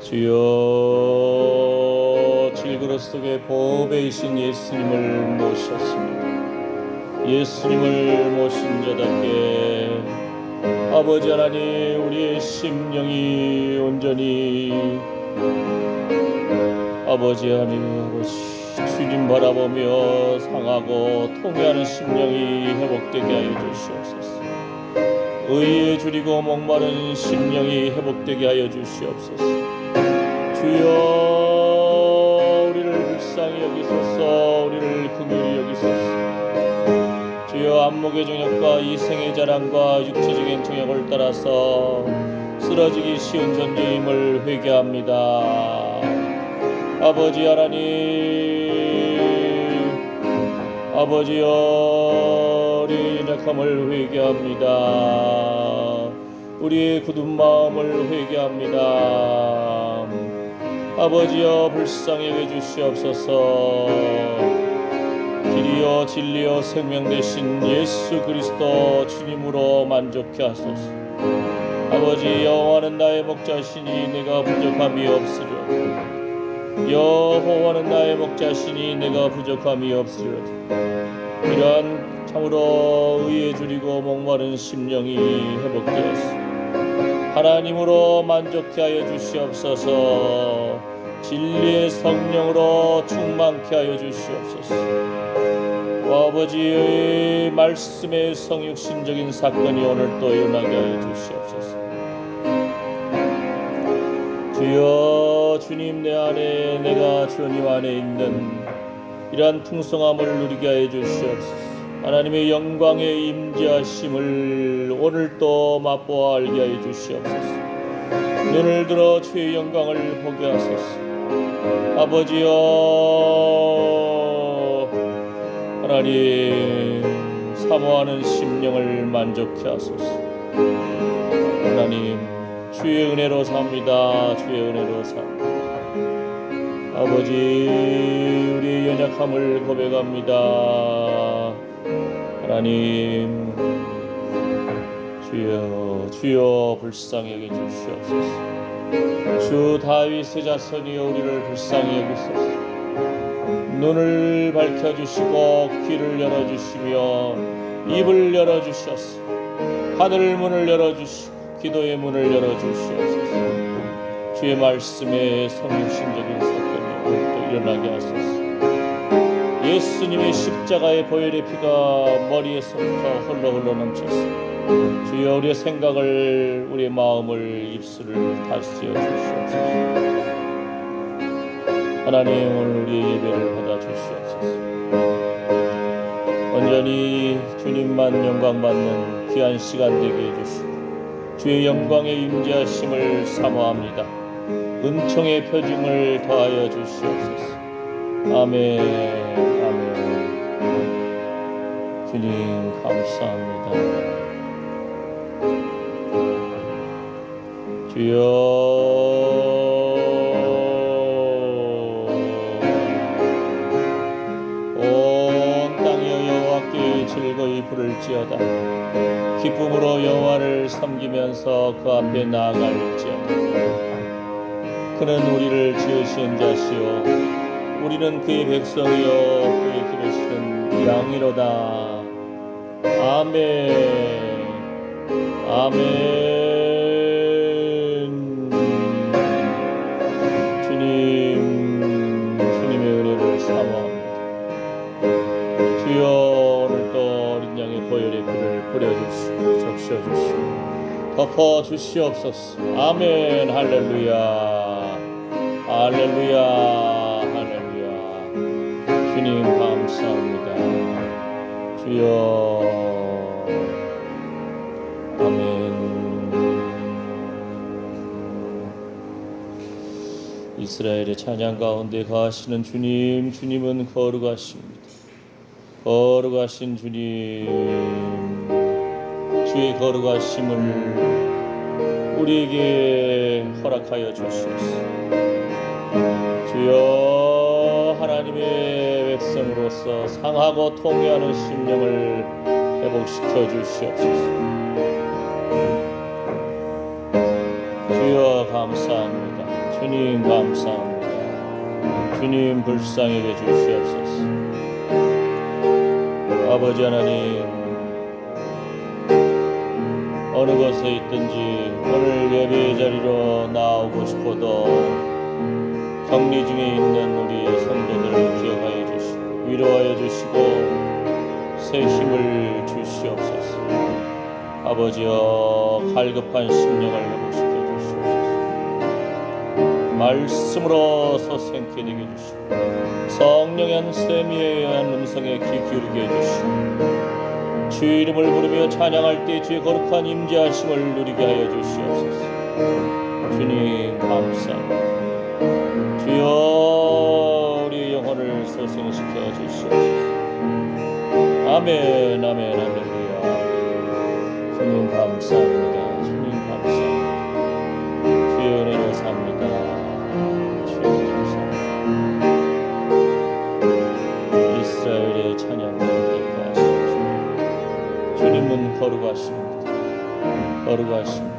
주여, 질그릇 속에 보배이신 예수님을 모셨습니다. 예수님을 모신 자답게 아버지 하나님, 우리의 심령이 온전히 아버지 하나님, 주님 바라보며 상하고 통회하는 심령이 회복되게 하여 주시옵소서. 의에 줄이고 목마른 심령이 회복되게 하여 주시옵소서. 주여, 우리를 불쌍히 여기소서. 우리를 긍휼히 여기소서. 주여, 안목의 정욕과 이생의 자랑과 육체적인 정욕을 따라서 쓰러지기 쉬운 존재임을 회개합니다. 아버지 하나님, 아버지여, 우리의 연약함을 회개합니다. 우리의 굳은 마음을 회개합니다. 아버지여, 불쌍히 여겨 주시옵소서. 길이요 진리요 생명 되신 예수 그리스도 주님으로 만족케 하소서. 아버지, 여호와는 나의 목자시니 내가 부족함이 없으리로다. 여호와는 나의 목자시니 내가 부족함이 없으리로다. 이러한 참으로 의에 줄이고 목마른 심령이 회복되었소. 하나님으로 만족케 하여 주시옵소서. 진리의 성령으로 충만케 하여 주시옵소서. 아버지의 말씀의 성육신적인 사건이 오늘 또 일어나게 하여 주시옵소서. 주여, 주님 내 안에, 내가 주님 안에 있는 이러한 풍성함을 누리게 하여 주시옵소서. 하나님의 영광의 임재하심을 오늘 또 맛보아 알게 하여 주시옵소서. 눈을 들어 주의 영광을 보게 하소서. 아버지여 하나님, 사모하는 심령을 만족케 하소서. 하나님, 주의 은혜로 삽니다. 주의 은혜로 삽니다. 아버지, 우리의 연약함을 고백합니다. 하나님, 주여 불쌍히 여겨 주시옵소서. 주 다윗의 자손이여, 우리를 불쌍히 여기소서. 눈을 밝혀주시고 귀를 열어주시며 입을 열어주셔서 하늘 문을 열어주시고 기도의 문을 열어주시옵소서. 주의 말씀에 성육신적인 사건이 또 일어나게 하소서. 예수님의 십자가의 보혈의 피가 머리에서부터 홀로 넘쳐서 주여, 우리의 생각을, 우리의 마음을, 입술을 다스려 주시옵소서. 하나님, 오늘 우리의 예배를 받아 주시옵소서. 온전히 주님만 영광받는 귀한 시간 되게 해주시고 주의 영광의 임재하심을 사모합니다. 은총의 표징을 더하여 주시옵소서. 아멘, 아멘. 주님 감사합니다. 주여, 즐거이 부를지어다. 기쁨으로 여호와를 섬기면서 그 앞에 나아갈지어다. 그는 우리를 지으신 자시요 우리는 그의 백성이요 그의 기르시는 양이로다. 아멘, 아멘. 주님의 은혜를 사모합니다. 주여, 보혈의 불을 뿌려주시고 적셔주시고 덮어주시옵소서. 아멘. 할렐루야, 할렐루야, 할렐루야. 주님 감사합니다. 주여, 아멘. 이스라엘의 찬양 가운데 가시는 주님, 주님은 거룩하십니다. 거룩하신 주님, 주의 거룩하심을 우리에게 허락하여 주시옵소서. 주여, 하나님의 백성으로서 상하고 통회하는 심령을 회복시켜 주시옵소서. 주여 감사합니다. 주님 감사합니다. 주님 불쌍하게 주시옵소서. 아버지 하나님, 어느 곳에 있든지 오늘 예배의 자리로 나오고 싶어도 격리 중에 있는 우리 성도들을 기억하여 주시고 위로하여 주시고 새 힘을 주시옵소서. 아버지여, 갈급한 심령을 회복시켜 주시옵소서. 말씀으로서 생케 되게 해주시고 성령의 한 세미에 의한 음성에 귀 기울이게 해주시고 주의 이름을 부르며 찬양할 때 주의 거룩한 임재하심을 누리게 하여 주시옵소서. 주님 감사합니다. 주여, 우리 영혼을 소생시켜 주시옵소서. 아멘, 아멘, 할렐루야. 주님 감사합니다. 주님 감사합니다. 주의 은혜를 삽니다. 주의 은혜를 삽니다. 이스라엘의 찬양을 기뻐하시는 주님. 주님은 거룩하십니다. 거룩하십니다.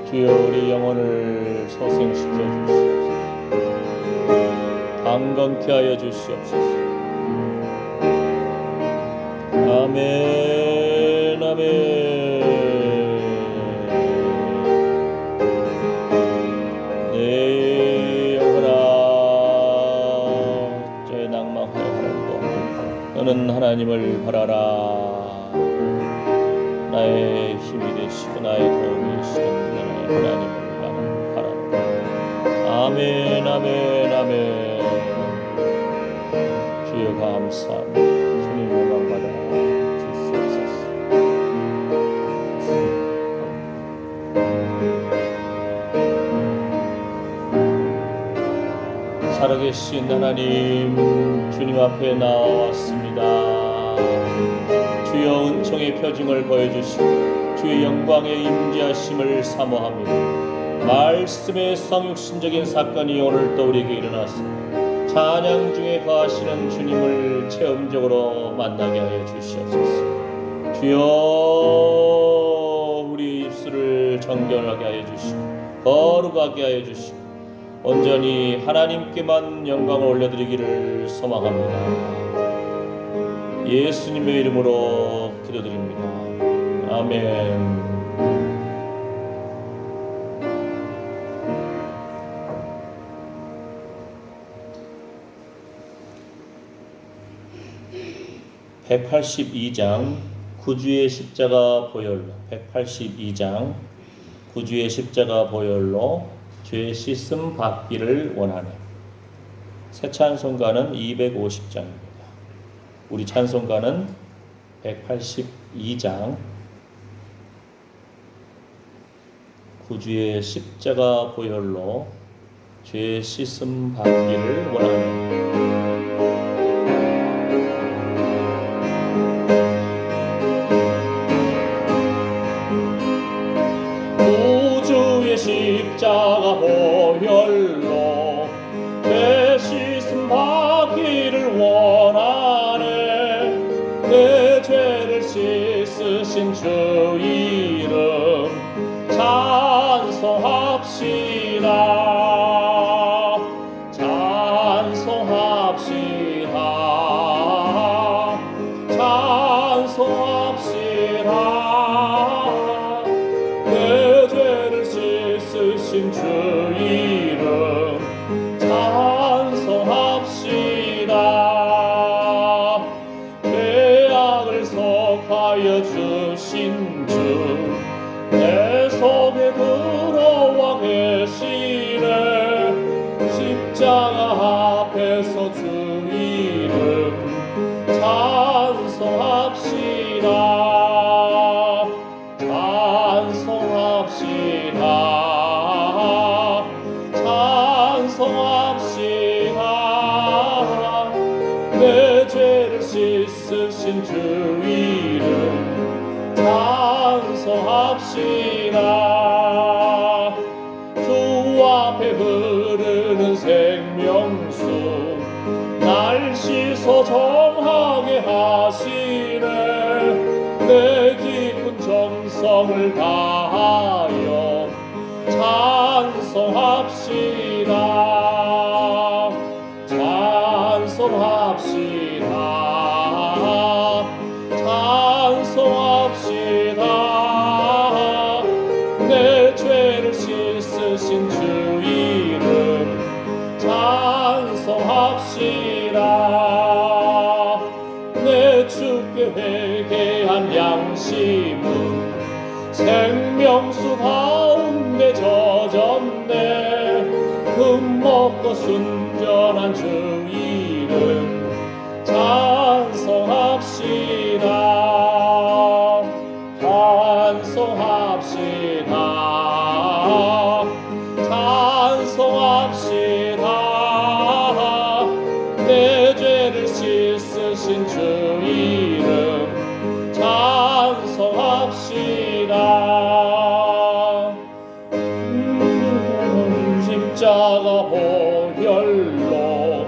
주여, 우리 영혼을 소생시켜 주시옵소서. 강건케 하여 주시옵소서. 아멘, 아멘. 내 영혼아, 저의 낭망하여 하늘도 너는 하나님을 바라라. 나의 힘이 되시고 나의 도움이 되시는 나의 하나님을 나는 바라라. 아멘, 아멘, 아멘. 주여 감사합니다. 주님 영광 받아 주시옵소서. 살아계신 하나님, 주님 앞에 나왔습니다. 주여, 은총의 표징을 보여주시고 주의 영광의 임재하심을 사모합니다. 말씀의 성육신적인 사건이 오늘 또 우리에게 일어났습니다. 찬양 중에 거하시는 주님을 체험적으로 만나게 하여 주시옵소서. 주여, 우리 입술을 정결하게 하여 주시고 거룩하게 하여 주시고 온전히 하나님께만 영광을 올려드리기를 소망합니다. 예수님의 이름으로 기도드립니다. 아멘. 182장 구주의 십자가 보혈로 182장 구주의 십자가 보혈로 죄 씻음 받기를 원하네. 새 찬송가는 250장입니다. 우리 찬송가는 182장 구주의 십자가 보혈로 죄 씻음 받기를 원하네. 십자가 보혈로 죄 씻음 받기를 원하네. 내 죄를 씻으신 주 이름 찬송합시다. 찬송합시다. 찬송합시다. 내 죄를 씻으신 주 이름 찬송합시다. 죄악을 속하여 주신 주 내 속에 들어와 계시네. 십자가 앞에서 주 이름 찬송합시다. 찬송합시다. 찬송합시다. 내 죄를 씻으신 주 이름 찬송합시다. 주 앞에 흐르는 생명수 날 씻어 정하게 하시네. 내 깊은 정성을 다하여 찬송합시다. 내 죄를 씻으신 주 이름 찬송합시다. 내 주께 회개한 양심은 생명수 가운데 젖었네. 금먹고 순전한 주 이름 찬송합시다. 찬송합시다. 찬송합시다. 내 죄를 씻으신 주 이름 찬송합시다. 십자가 보혈로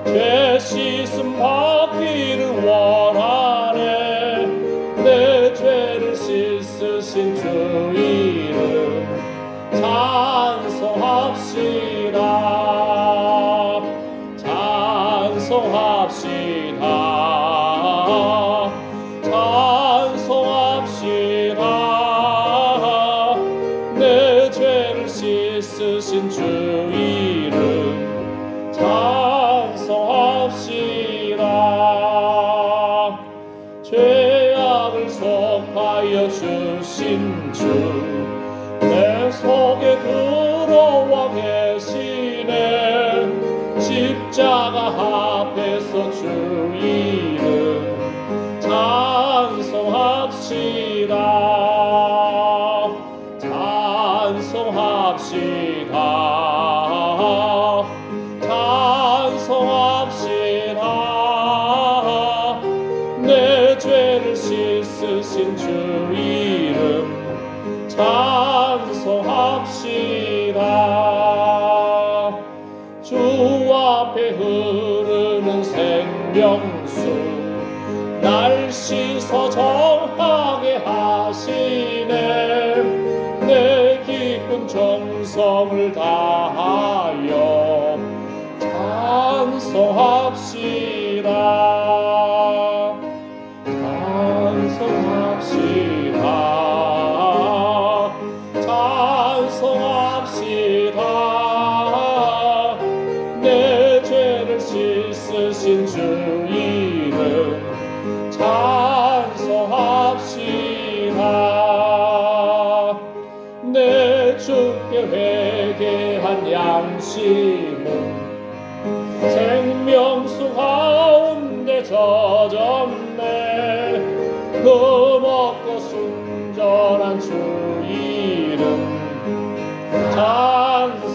죄 씻음 받기를 원하네. 내 죄를 씻으신 주 이름 찬송합시다. 찬송합시다. 찬송합시다. 내 죄를 씻으신 주 이름 찬송합시다. 죄악을 속하여 주신 주 내 속에 들어와 계시네. 십자가 앞에서 주 이름 찬송합시다. 찬송합시다. 찬송합시다. 내 죄를 씻으신 주 이름 찬송합시다. 주 앞에 흐르는 생명수 날 씻어 정하게 하시네. 내 기쁜 정성을 다하여 찬송합시다. 찬송합시다. 찬송합시다. 내 죄를 씻으신 주 이름 찬송합시다. 내 주께 회개한 양심은 생명수 가운데 젖었네. 금없고 순전한 주 이름 찬송합시다.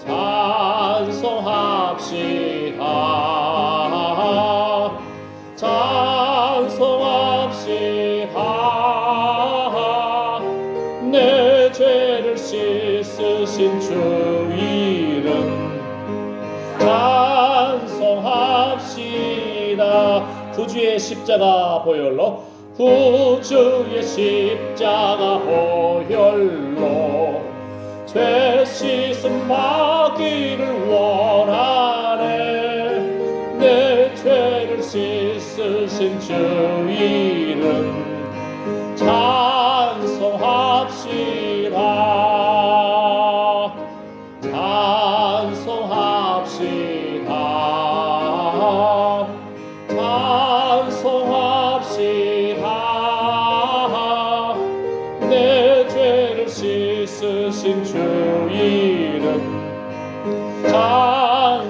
찬송합시다. 찬송합시다. 내 죄를 씻으신 주 이름 찬송합시다. 구주의 십자가 보혈로 구주의 십자가 보혈로 죄 씻음 받기를 원하네. 내 죄를 씻으신 주 이름 찬송합시다. 찬송합시다. 찬송합시다. 내 죄를 씻으신 주 이름 찬송합시다.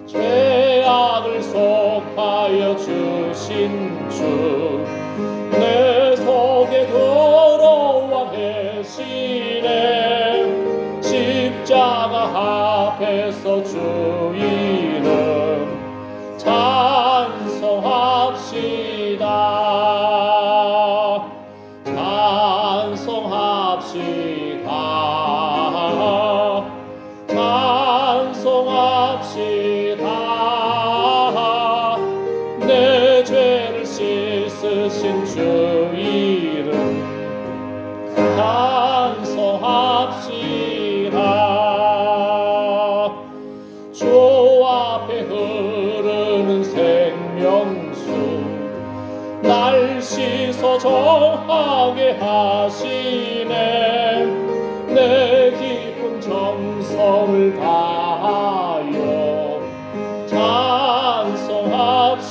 죄악을 속하여 주신 주 내 속에 들어와 계시네. 십자가 앞에서 주 이름 찬송합시다. 찬송합시다. 찬송합시다. 내 죄를 씻으신 씻으신 주 이름 찬송합시다. 주 앞에 흐르는 생명수 날 씻어 정하게 하시네. 내 깊은 정성을 다하여 찬송합시다.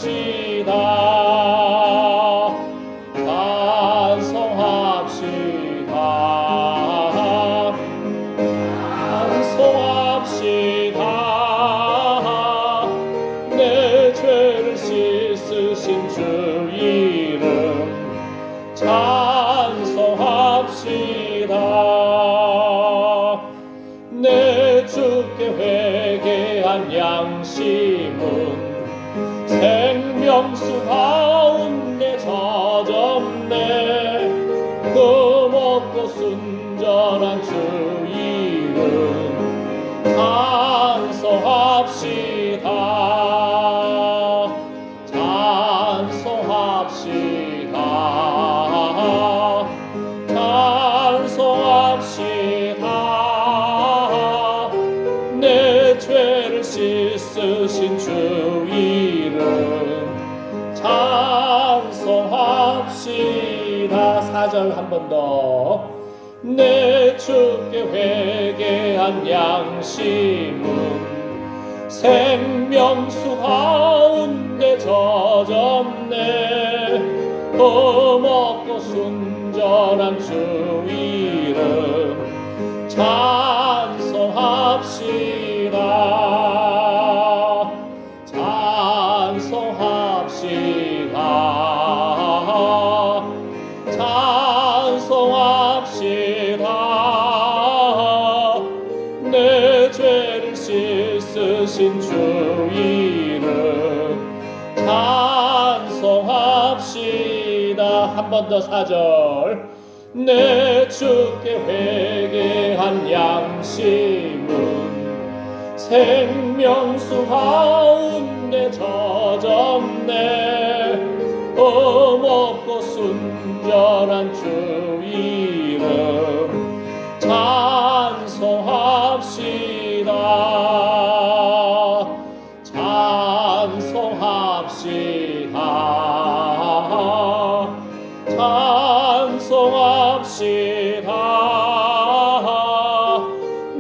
찬송합시다. 찬송합시다. 내 죄를 씻으신 주 이름 찬송합시다. 내 주께 회개한 양심은 생명수 가운데 젖었네. 그 먹고 순전한 주 이름 찬송합시다. 찬송합시다. 찬송합시다. 내 죄를 씻으신 주 이름 찬송합시다. 4절 한 번 더. 내 주께 회개한 양심은 생명수 가운데 젖었네. 먹고 순전한 주 이름 찬송합시다. 찬송합시다. 찬송합시다. 내 죄를 씻으신 주 이름 찬송합시다. 한 번 더 4절. 내 주께 회개한 양심은 생명수 가운데 젖었네. 먹고 순전한 주 이름 찬송합시다. 찬송합시다. 찬송합시다.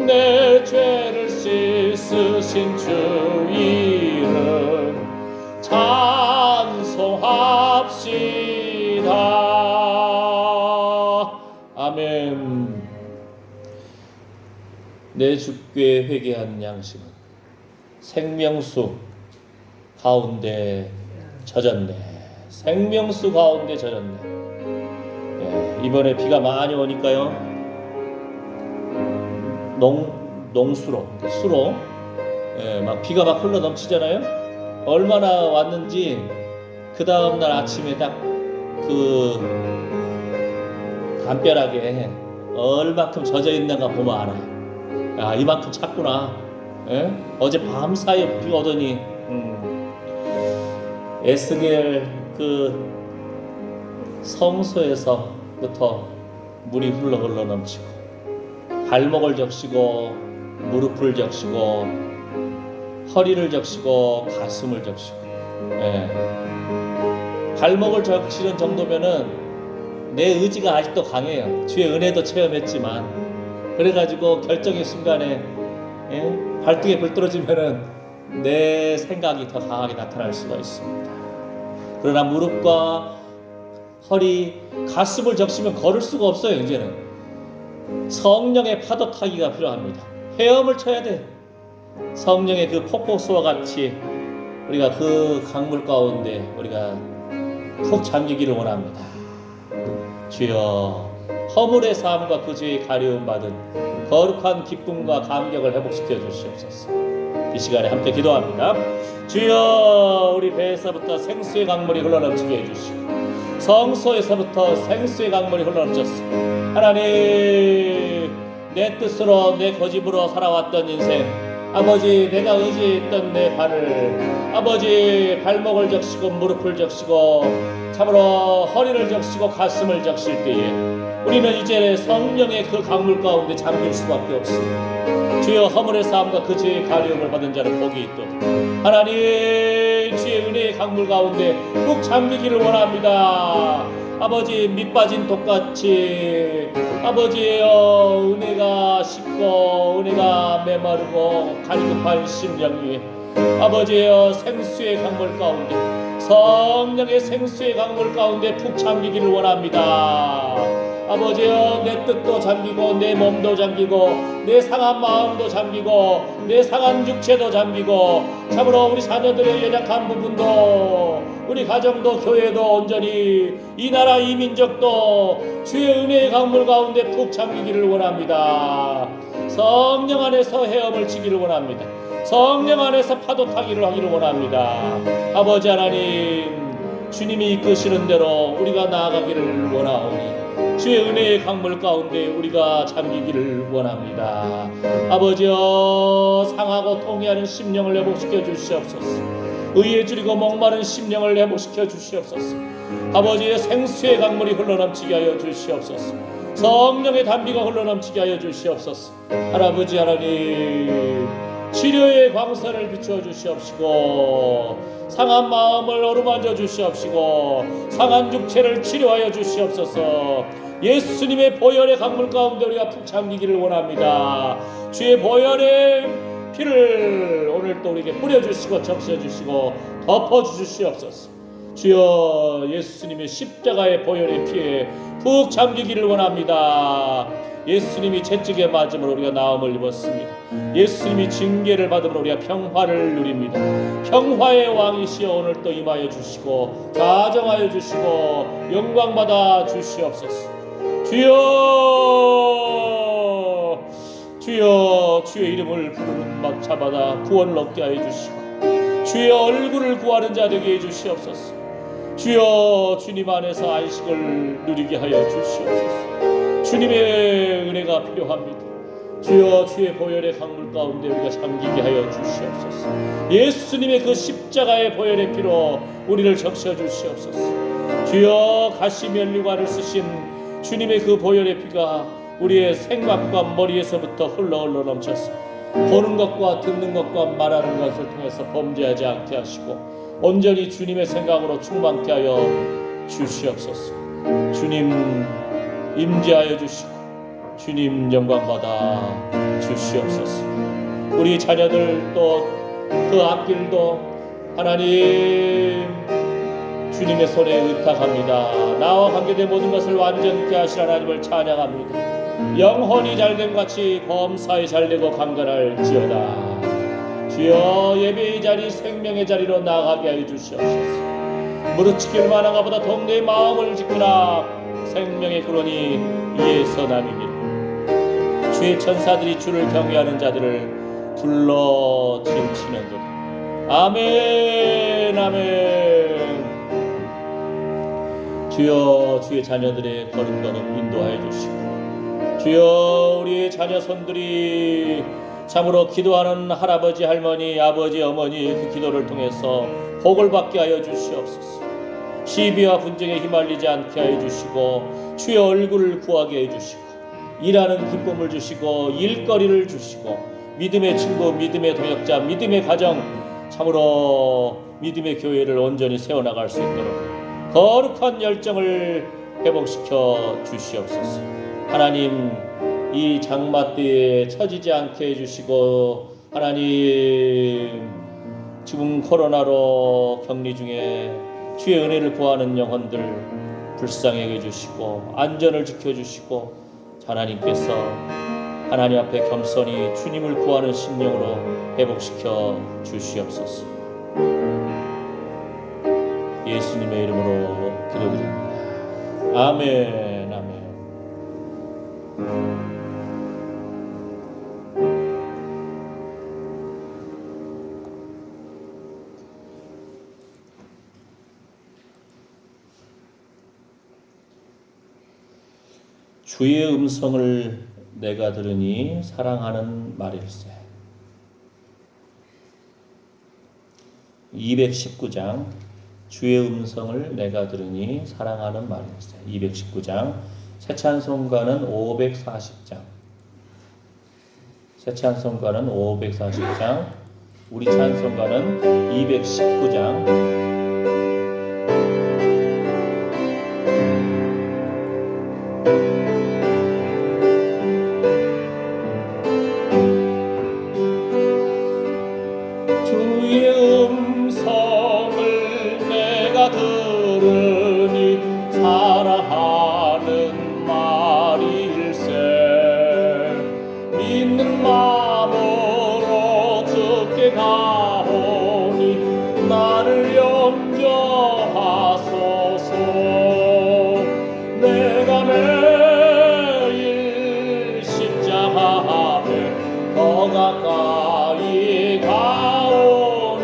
내 죄를 씻으신 주 이름 찬송합시다. 아멘. 내 주께 회개한 양심은 생명수 가운데 젖었네. 생명수 가운데 젖었네. 예, 이번에 비가 많이 오니까요. 농수로 예, 막 비가 막 흘러 넘치잖아요. 얼마나 왔는지 그 다음날 아침에 딱 그 담벼락에 얼마큼 젖어 있는가 보면 알아. 야, 이만큼 찼구나. 예? 어제 밤 사이에 비가 오더니 에스겔 그 성소에서부터 물이 흘러 넘치고 발목을 적시고 무릎을 적시고 허리를 적시고 가슴을 적시고. 예. 발목을 적시는 정도면은 내 의지가 아직도 강해요. 주의 은혜도 체험했지만 그래가지고 결정의 순간에 발등에 불 떨어지면은 내 생각이 더 강하게 나타날 수가 있습니다. 그러나 무릎과 허리, 가슴을 적시면 걸을 수가 없어요. 이제는 성령의 파도 타기가 필요합니다. 헤엄을 쳐야 돼. 성령의 그 폭포수와 같이 우리가 그 강물 가운데 우리가 푹 잠기기를 원합니다. 주여, 허물의 삶과 그 죄의 가려움 받은 거룩한 기쁨과 감격을 회복시켜 주시옵소서. 이 시간에 함께 기도합니다. 주여, 우리 배에서부터 생수의 강물이 흘러넘치게 해주시고 성소에서부터 생수의 강물이 흘러넘쳤어. 하나님, 내 뜻으로 내 고집으로 살아왔던 인생 아버지, 내가 의지했던 내 발을, 아버지, 발목을 적시고 무릎을 적시고 참으로 허리를 적시고 가슴을 적실 때에 우리는 이제 성령의 그 강물 가운데 잠길 수밖에 없습니다. 주여, 허물의 삶과 그 죄의 가려움을 받은 자는 복이 있도다. 하나님, 주의 은혜의 강물 가운데 푹 잠기기를 원합니다. 아버지, 밑빠진 독같이 아버지여, 은혜가 식고 은혜가 메마르고 갈급한 심령 위에 아버지여, 생수의 강물 가운데, 성령의 생수의 강물 가운데 푹 잠기기를 원합니다. 아버지여, 내 뜻도 잠기고 내 몸도 잠기고 내 상한 마음도 잠기고 내 상한 육체도 잠기고 참으로 우리 자녀들의 연약한 부분도, 우리 가정도 교회도 온전히 이 나라 이 민족도 주의 은혜의 강물 가운데 푹 잠기기를 원합니다. 성령 안에서 헤엄을 치기를 원합니다. 성령 안에서 파도 타기를 하기를 원합니다. 아버지 하나님, 주님이 이끄시는 대로 우리가 나아가기를 원하오니 주의 은혜의 강물 가운데 우리가 잠기기를 원합니다. 아버지여, 상하고 통회하는 심령을 회복시켜 주시옵소서. 의에 줄이고 목마른 심령을 회복시켜 주시옵소서. 아버지의 생수의 강물이 흘러넘치게 하여 주시옵소서. 성령의 담비가 흘러넘치게 하여 주시옵소서. 할아버지 하나님, 치료의 광선을 비추어 주시옵시고 상한 마음을 어루만져 주시옵시고 상한 육체를 치료하여 주시옵소서. 예수님의 보혈의 강물 가운데 우리가 푹 잠기기를 원합니다. 주의 보혈의 피를 오늘 또 우리에게 뿌려주시고 적셔주시고 덮어주시옵소서. 주여, 예수님의 십자가의 보혈의 피에 푹 잠기기를 원합니다. 예수님이 채찍에 맞음으로 우리가 나음을 입었습니다. 예수님이 징계를 받음으로 우리가 평화를 누립니다. 평화의 왕이시여, 오늘 또 임하여 주시고 가정하여 주시고 영광 받아 주시옵소서. 주여, 주여, 주의 이름을 부르는 막차마다 구원을 얻게 하여 주시고 주의 얼굴을 구하는 자 되게 해 주시옵소서. 주여, 주님 안에서 안식을 누리게 하여 주시옵소서. 주님의 은혜가 필요합니다. 주여, 주의 보혈의 강물 가운데 우리가 잠기게 하여 주시옵소서. 예수님의 그 십자가의 보혈의 피로 우리를 적셔 주시옵소서. 주여, 가시 면류관을 쓰신 주님의 그 보혈의 피가 우리의 생각과 머리에서부터 흘러 넘쳐서 보는 것과 듣는 것과 말하는 것을 통해서 범죄하지 않게 하시고 온전히 주님의 생각으로 충만케 하여 주시옵소서. 주님 임재하여 주시고 주님 영광 받아 주시옵소서. 우리 자녀들 또 그 앞길도 하나님 주님의 손에 의탁합니다. 나와 관계된 모든 것을 완전케 하실 하나님을 찬양합니다. 영혼이 잘됨 같이 범사에 잘되고 강건할지어다. 주여, 예배의 자리 생명의 자리로 나아가게 하여 주시옵소서. 무릇 지킬 만한 것보다 동네의 마음을 지키라. 생명의 근원이 이에서 남이니라. 주의 천사들이 주를 경외하는 자들을 불러 진치는도다. 아멘, 아멘. 주여, 주의 자녀들의 걸음걸음 인도하여 주시고 주여, 우리의 자녀 손들이 참으로 기도하는 할아버지, 할머니, 아버지, 어머니 그 기도를 통해서 복을 받게 하여 주시옵소서. 시비와 분쟁에 휘말리지 않게 하여 주시고 주의 얼굴을 구하게 해 주시고 일하는 기쁨을 주시고 일거리를 주시고 믿음의 친구, 믿음의 동역자, 믿음의 가정, 참으로 믿음의 교회를 온전히 세워나갈 수 있도록 거룩한 열정을 회복시켜 주시옵소서. 하나님, 이 장마때에 처지지 않게 해주시고 하나님, 지금 코로나로 격리 중에 주의 은혜를 구하는 영혼들 불쌍하게 해주시고 안전을 지켜주시고 하나님께서 하나님 앞에 겸손히 주님을 구하는 심령으로 회복시켜 주시옵소서. 예수님의 이름으로 기도드립니다. 아멘, 아멘. 주의 음성을 내가 들으니 사랑하는 말일세. 219장 주의 음성을 내가 들으니 사랑하는 말이었어요. 219장 새 찬송가는 540장 새 찬송가는 540장 우리 찬송가는 219장 들으니 사랑하는 말일세 믿는 마음으로 주께 가오니 나를 영접하소서 내가 매일 십자가 앞에 더 가까이 가오니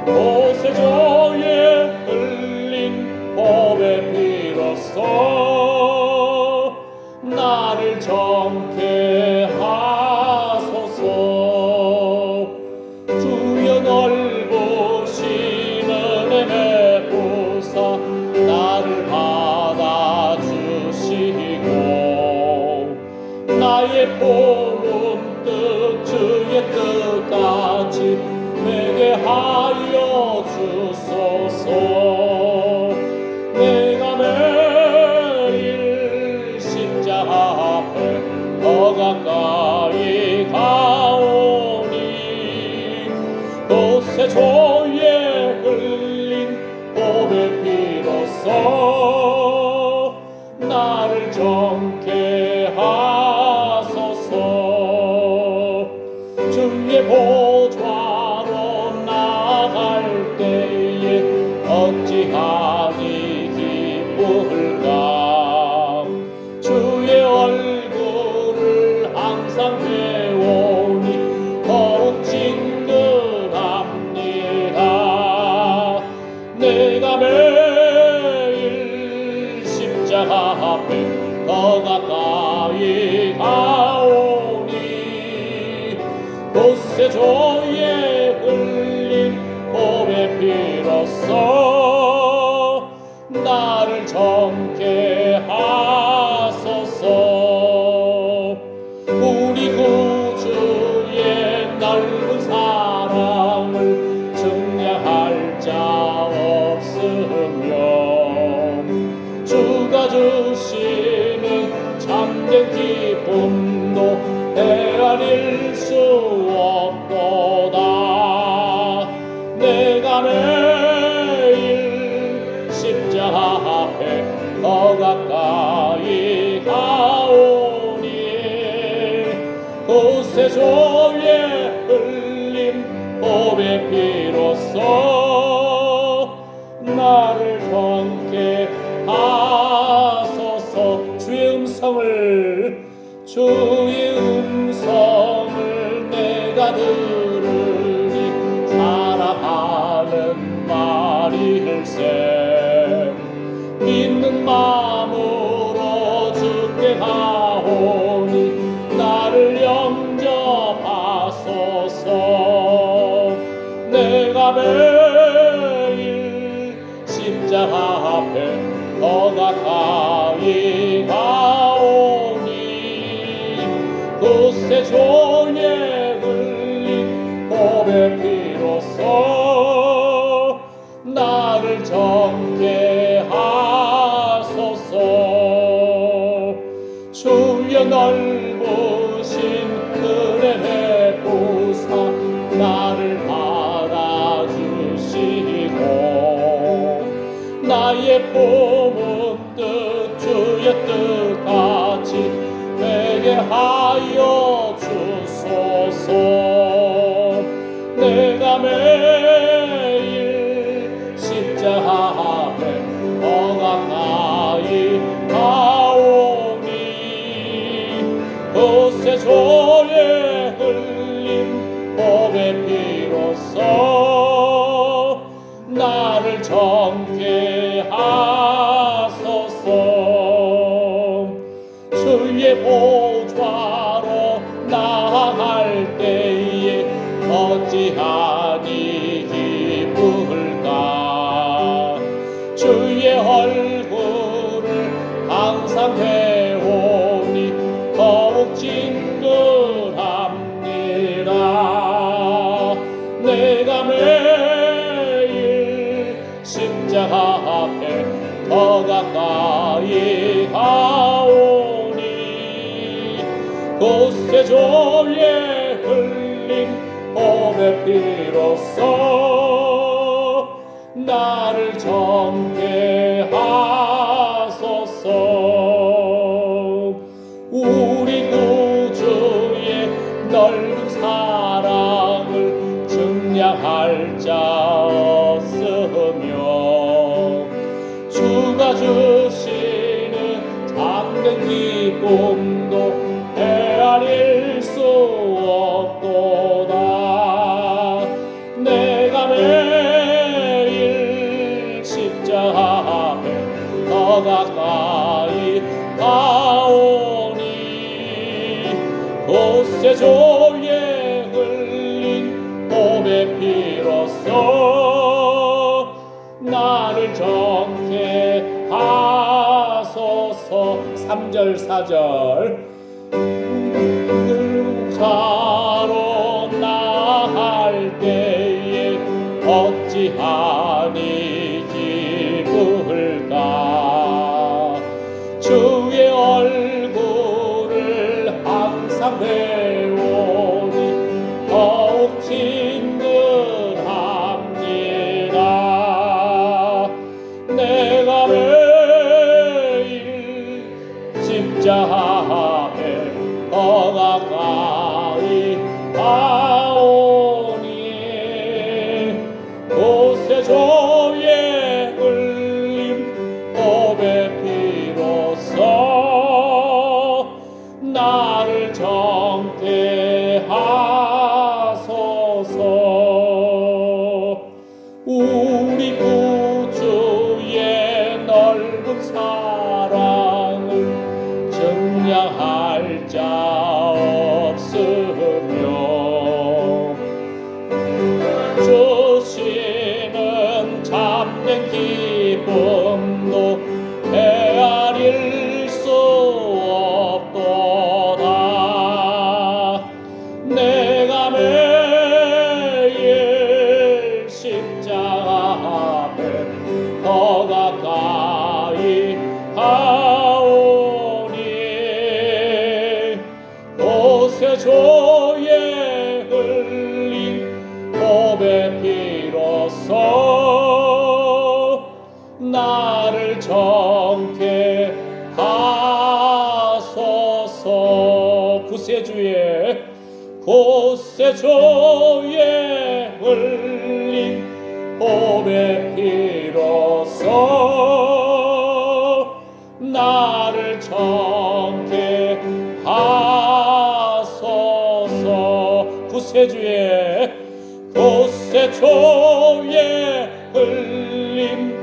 곳에 저의 흘린 보배 피로써 나를 정케 하소서 주여 넓으신 은혜 베푸사 나를 받아주시고 나의 품은 뜻 주의 뜻같이 되게 하여 주소서 내가 매일 십자가 앞에 더 가까이 가오니 곳에 저의 흘린 보배 피로써 나를 정케 하소서 주의 보좌로 나갈 때에 어찌하니 기쁠까 주의 얼굴을 항상 배우니 더욱 친근합니다 내가 매일 십자가 앞에 더 가까이 가오니 곳에 저의 흘린 보배 피로써 나를 정케 하소서 우리 구주의 넓은 사랑을 증량할 자 없으며 주가 주시는 참된 기쁨도 헤아릴 수 없도다 내가 매일 십자가 앞에 더 가까이 가오니 곳에 저의 흘린 보배 피로써 나를 정케 하소서 주의 음성을 내가 들으니 사랑하는 말일세 믿는 마음으로 주께 가오니 나를 영접하소서 내가 매일 십자가 앞에 더 가까이 가오니 곳에 저의 흘린 보배 피로써 나를 정케 하소서 주여 넓으신 은혜 베푸사 나를 받아주시고 나의 품은 뜻 주의 뜻같이 되게 하여 주소서 내가 매일 십자가 앞에 더 가까이 가오니 곳에 저의 흘린 보배 피로써 나를 정케 하소서 주의 보좌로 나갈 때에 어찌하니 주의 얼굴을 항상 배우니 더욱 진근합니다. 내가 매일 십자가 앞에 더 가까이 가오니 곳에 조에 흘린 몸의 피로써 나를 정케 하소서. 우리 구주의 넓은 사랑을 증량할 자 없으며 주가 주시는 참된 기쁨도 헤아릴 수 없도다. 내가 매일 십자가 앞에 더 가까이 가오니 곳에 조에 흘린 몸의 피로써 나를 정케 하소서. 3절 4절 자로 나갈 때에 어찌하니 기쁠까. 주의 얼굴을 항상 배우니 더욱 진근합니다. 내가 매일 십자가 앞에 더 가까이 가오니 곳에 조에 흘린 몸의 피로써 나를 정케 하소서. 우리 구주의 넓은 사랑을 증량할 자 없으며 주시는 참된 기쁨도 헤아릴 수 없도다. 내가 매일 십자가 앞에 더 가까이 가오니 곳에 조에 흘린 몸의 피로써 나를 정케 하소서. 곳에 조에 흘린 몸의 피로써 나를 정케 하소서. 곳에 조에 흘린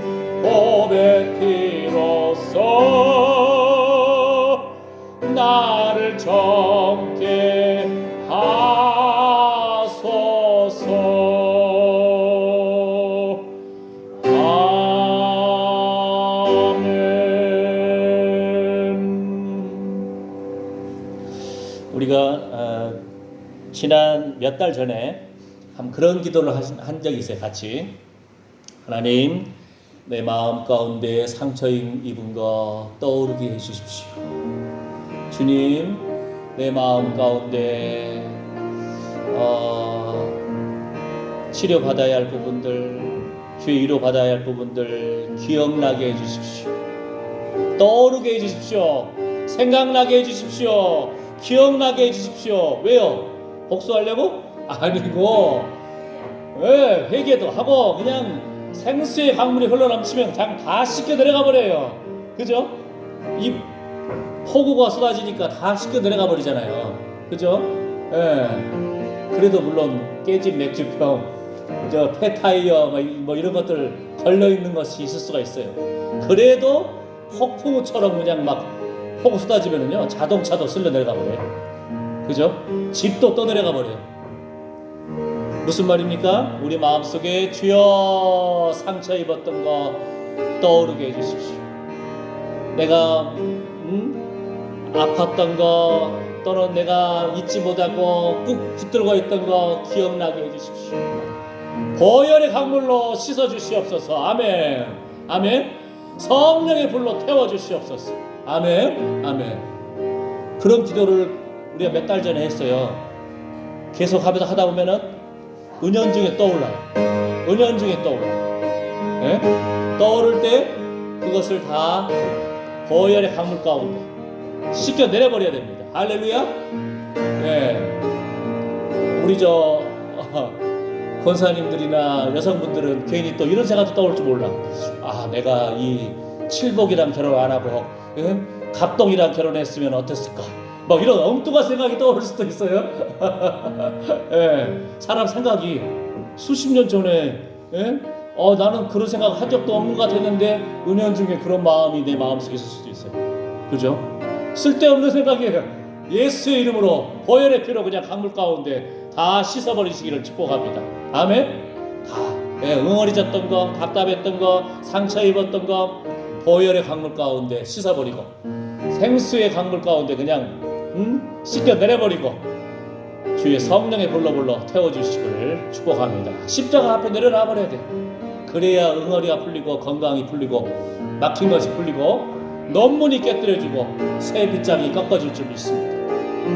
몸의 피로써 나를 정케 하소서. 아멘. 우리가 지난 몇 달 전에 그런 기도를 한 적이 있어요. 같이. 하나님, 내 마음 가운데 상처 입은 거 떠오르게 해주십시오. 주님, 내 마음 가운데 치료받아야 할 부분들, 주의 위로받아야 할 부분들 기억나게 해주십시오. 떠오르게 해주십시오. 생각나게 해주십시오. 기억나게 해주십시오. 왜요? 복수하려고? 아니고, 회개도 하고 그냥 생수의 강물이 흘러넘치면 그냥 다 씻겨 내려가 버려요. 그죠? 이 폭우가 쏟아지니까 다 씻겨 내려가 버리잖아요. 그죠? 그래도 물론 깨진 맥주병, 폐타이어 뭐 이런 것들 걸려 있는 것이 있을 수가 있어요. 그래도 폭풍우처럼 그냥 막 폭우 쏟아지면은요 자동차도 쓸려 내려가 버려요. 그죠? 집도 떠내려가 버려요. 무슨 말입니까? 우리 마음속에 주여 상처 입었던 거 떠오르게 해주십시오. 내가 아팠던 거 또는 내가 잊지 못하고 꾹 붙들고 있던 거 기억나게 해주십시오. 보혈의 강물로 씻어주시옵소서. 아멘. 아멘. 성령의 불로 태워주시옵소서. 아멘. 아멘. 그런 기도를 우리가 몇 달 전에 했어요. 계속 하다 보면은 은연중에 떠올라요. 은연중에 떠올라요. 네? 떠오를 때 그것을 다 보혈의 강물 가운데 씻겨 내려버려야 됩니다. 할렐루야. 네. 우리 권사님들이나 여성분들은 괜히 또 이런 생각도 떠올 줄 몰라. 아, 내가 이 칠복이랑 결혼 안 하고 갑동이랑 결혼했으면 어땠을까? 뭐 이런 엉뚱한 생각이 떠오를 수도 있어요. 예, 사람 생각이 수십 년 전에 나는 그런 생각 한 적도 없는 것 같았는데 은연중에 그런 마음이 내 마음속에 있을 수도 있어요. 그죠? 쓸데없는 생각이에요. 예수의 이름으로 보혈의 피로 그냥 강물 가운데 다 씻어버리시기를 축복합니다. 아멘. 다 응어리졌던 거, 답답했던 거, 상처 입었던 거 보혈의 강물 가운데 씻어버리고 생수의 강물 가운데 그냥 씻겨 내려버리고 주의 성령의 불러 태워주시기를 축복합니다. 십자가 앞에 내려놔 버려야 돼. 그래야 응어리가 풀리고 건강이 풀리고 막힌 것이 풀리고 논문이 깨뜨려지고 새 빗장이 꺾어질 줄 믿습니다.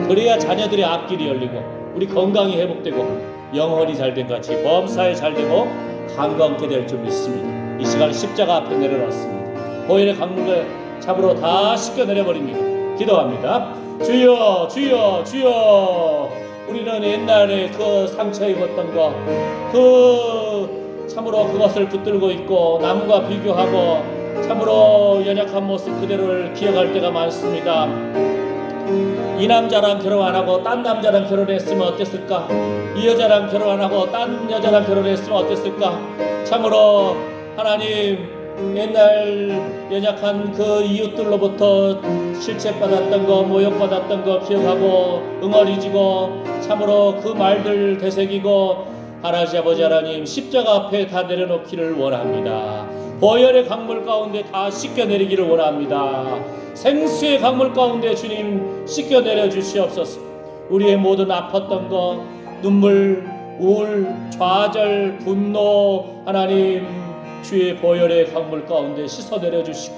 그래야 자녀들의 앞길이 열리고 우리 건강이 회복되고 영혼이 잘된 같이 범사에 잘되고 강건케 될 줄 믿습니다. 이 시간 십자가 앞에 내려놨습니다. 보혈의 강물을 잡으러 다 씻겨 내려버립니다. 기도합니다. 주여 주여 주여. 우리는 옛날에 그 상처 입었던 거 참으로 그것을 붙들고 있고 남과 비교하고 참으로 연약한 모습 그대로를 기억할 때가 많습니다. 이 남자랑 결혼 안 하고 딴 남자랑 결혼했으면 어땠을까? 이 여자랑 결혼 안 하고 딴 여자랑 결혼했으면 어땠을까? 참으로 하나님 옛날 연약한 그 이웃들로부터 실책받았던 거, 모욕받았던 거 기억하고 응어리지고 참으로 그 말들 되새기고 하나님 아버지 하나님 십자가 앞에 다 내려놓기를 원합니다. 보혈의 강물 가운데 다 씻겨내리기를 원합니다. 생수의 강물 가운데 주님 씻겨내려 주시옵소서. 우리의 모든 아팠던 것, 눈물, 우울, 좌절, 분노 하나님 주의 보혈의 강물 가운데 씻어내려 주시고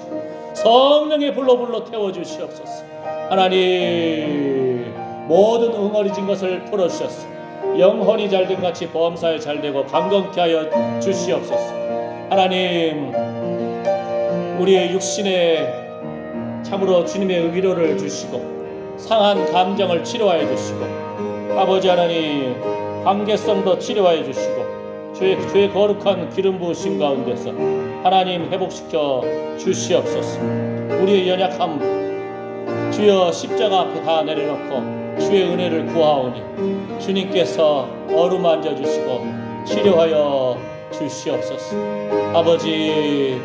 성령의 불로 태워주시옵소서. 하나님 모든 응어리진 것을 풀어주셨소. 영혼이 잘된 같이 범사에 잘되고 강건케 하여 주시옵소서. 하나님 우리의 육신에 참으로 주님의 위로를 주시고 상한 감정을 치료하여 주시고 아버지 하나님 관계성도 치료하여 주시고 주의 거룩한 기름 부으심 가운데서 하나님 회복시켜 주시옵소서. 우리의 연약함 주여 십자가 앞에 다 내려놓고 주의 은혜를 구하오니 주님께서 어루만져 주시고 치료하여 주시옵소서. 아버지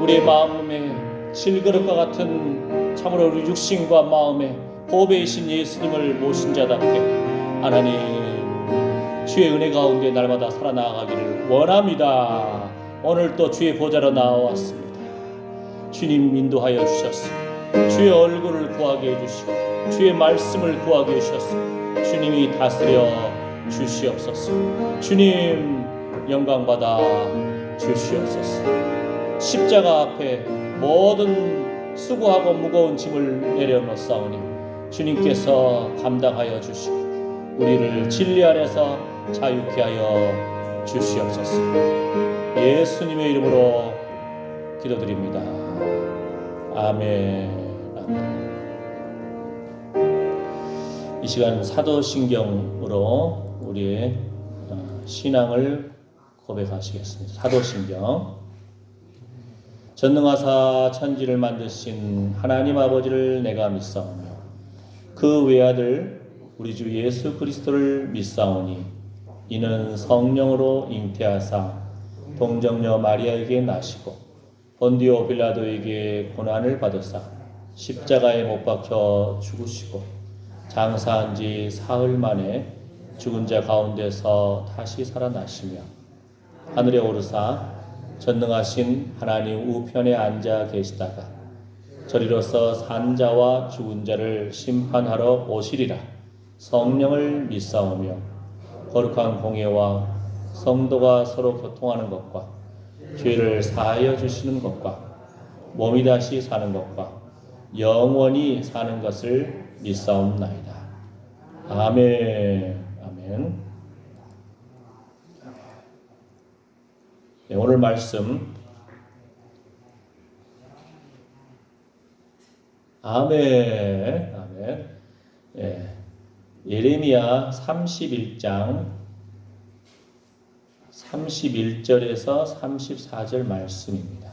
우리의 마음에 질그릇과 같은 참으로 우리 육신과 마음에 보배이신 예수님을 모신 자답게 하나님 주의 은혜 가운데 날마다 살아나가기를 원합니다. 오늘 또 주의 보좌로 나왔습니다. 주님 인도하여 주셨습니다. 주의 얼굴을 구하게 해주시고 주의 말씀을 구하게 해주셨습니다. 주님이 다스려 주시옵소서. 주님 영광받아 주시옵소서. 십자가 앞에 모든 수고하고 무거운 짐을 내려놓사오니 주님께서 감당하여 주시고 우리를 진리 안에서 자유케 하여 주시옵소서. 예수님의 이름으로 기도드립니다. 아멘. 아멘. 이 시간 사도신경으로 우리의 신앙을 고백하시겠습니다. 사도신경. 전능하사 천지를 만드신 하나님 아버지를 내가 믿사오며 그 외아들 우리 주 예수 그리스도를 믿사오니 이는 성령으로 잉태하사 동정녀 마리아에게 나시고 본디오 빌라도에게 고난을 받으사 십자가에 못 박혀 죽으시고 장사한 지 사흘 만에 죽은 자 가운데서 다시 살아나시며 하늘에 오르사 전능하신 하나님 우편에 앉아 계시다가 저리로서 산자와 죽은 자를 심판하러 오시리라. 성령을 믿사오며 거룩한 공예와 성도가 서로 교통하는 것과 죄를 사하여 주시는 것과 몸이 다시 사는 것과 영원히 사는 것을 믿사옵나이다. 아멘. 아멘. 네, 오늘 말씀 아멘. 아멘. 예, 예레미야 31장 31절에서 34절 말씀입니다.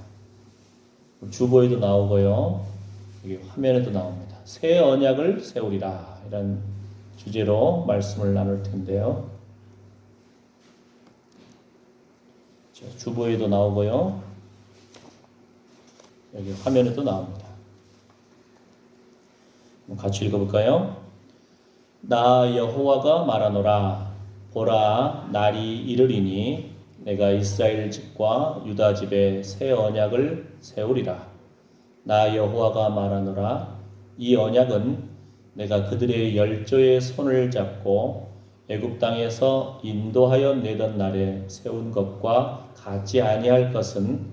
주보에도 나오고요. 여기 화면에도 나옵니다. 새 언약을 세우리라. 이런 주제로 말씀을 나눌 텐데요. 주보에도 나오고요. 여기 화면에도 나옵니다. 같이 읽어볼까요? 나 여호와가 말하노라. 보라, 날이 이르리니 내가 이스라엘 집과 유다 집에 새 언약을 세우리라. 나 여호와가 말하노라. 이 언약은 내가 그들의 열조의 손을 잡고 애굽 땅에서 인도하여 내던 날에 세운 것과 같지 아니할 것은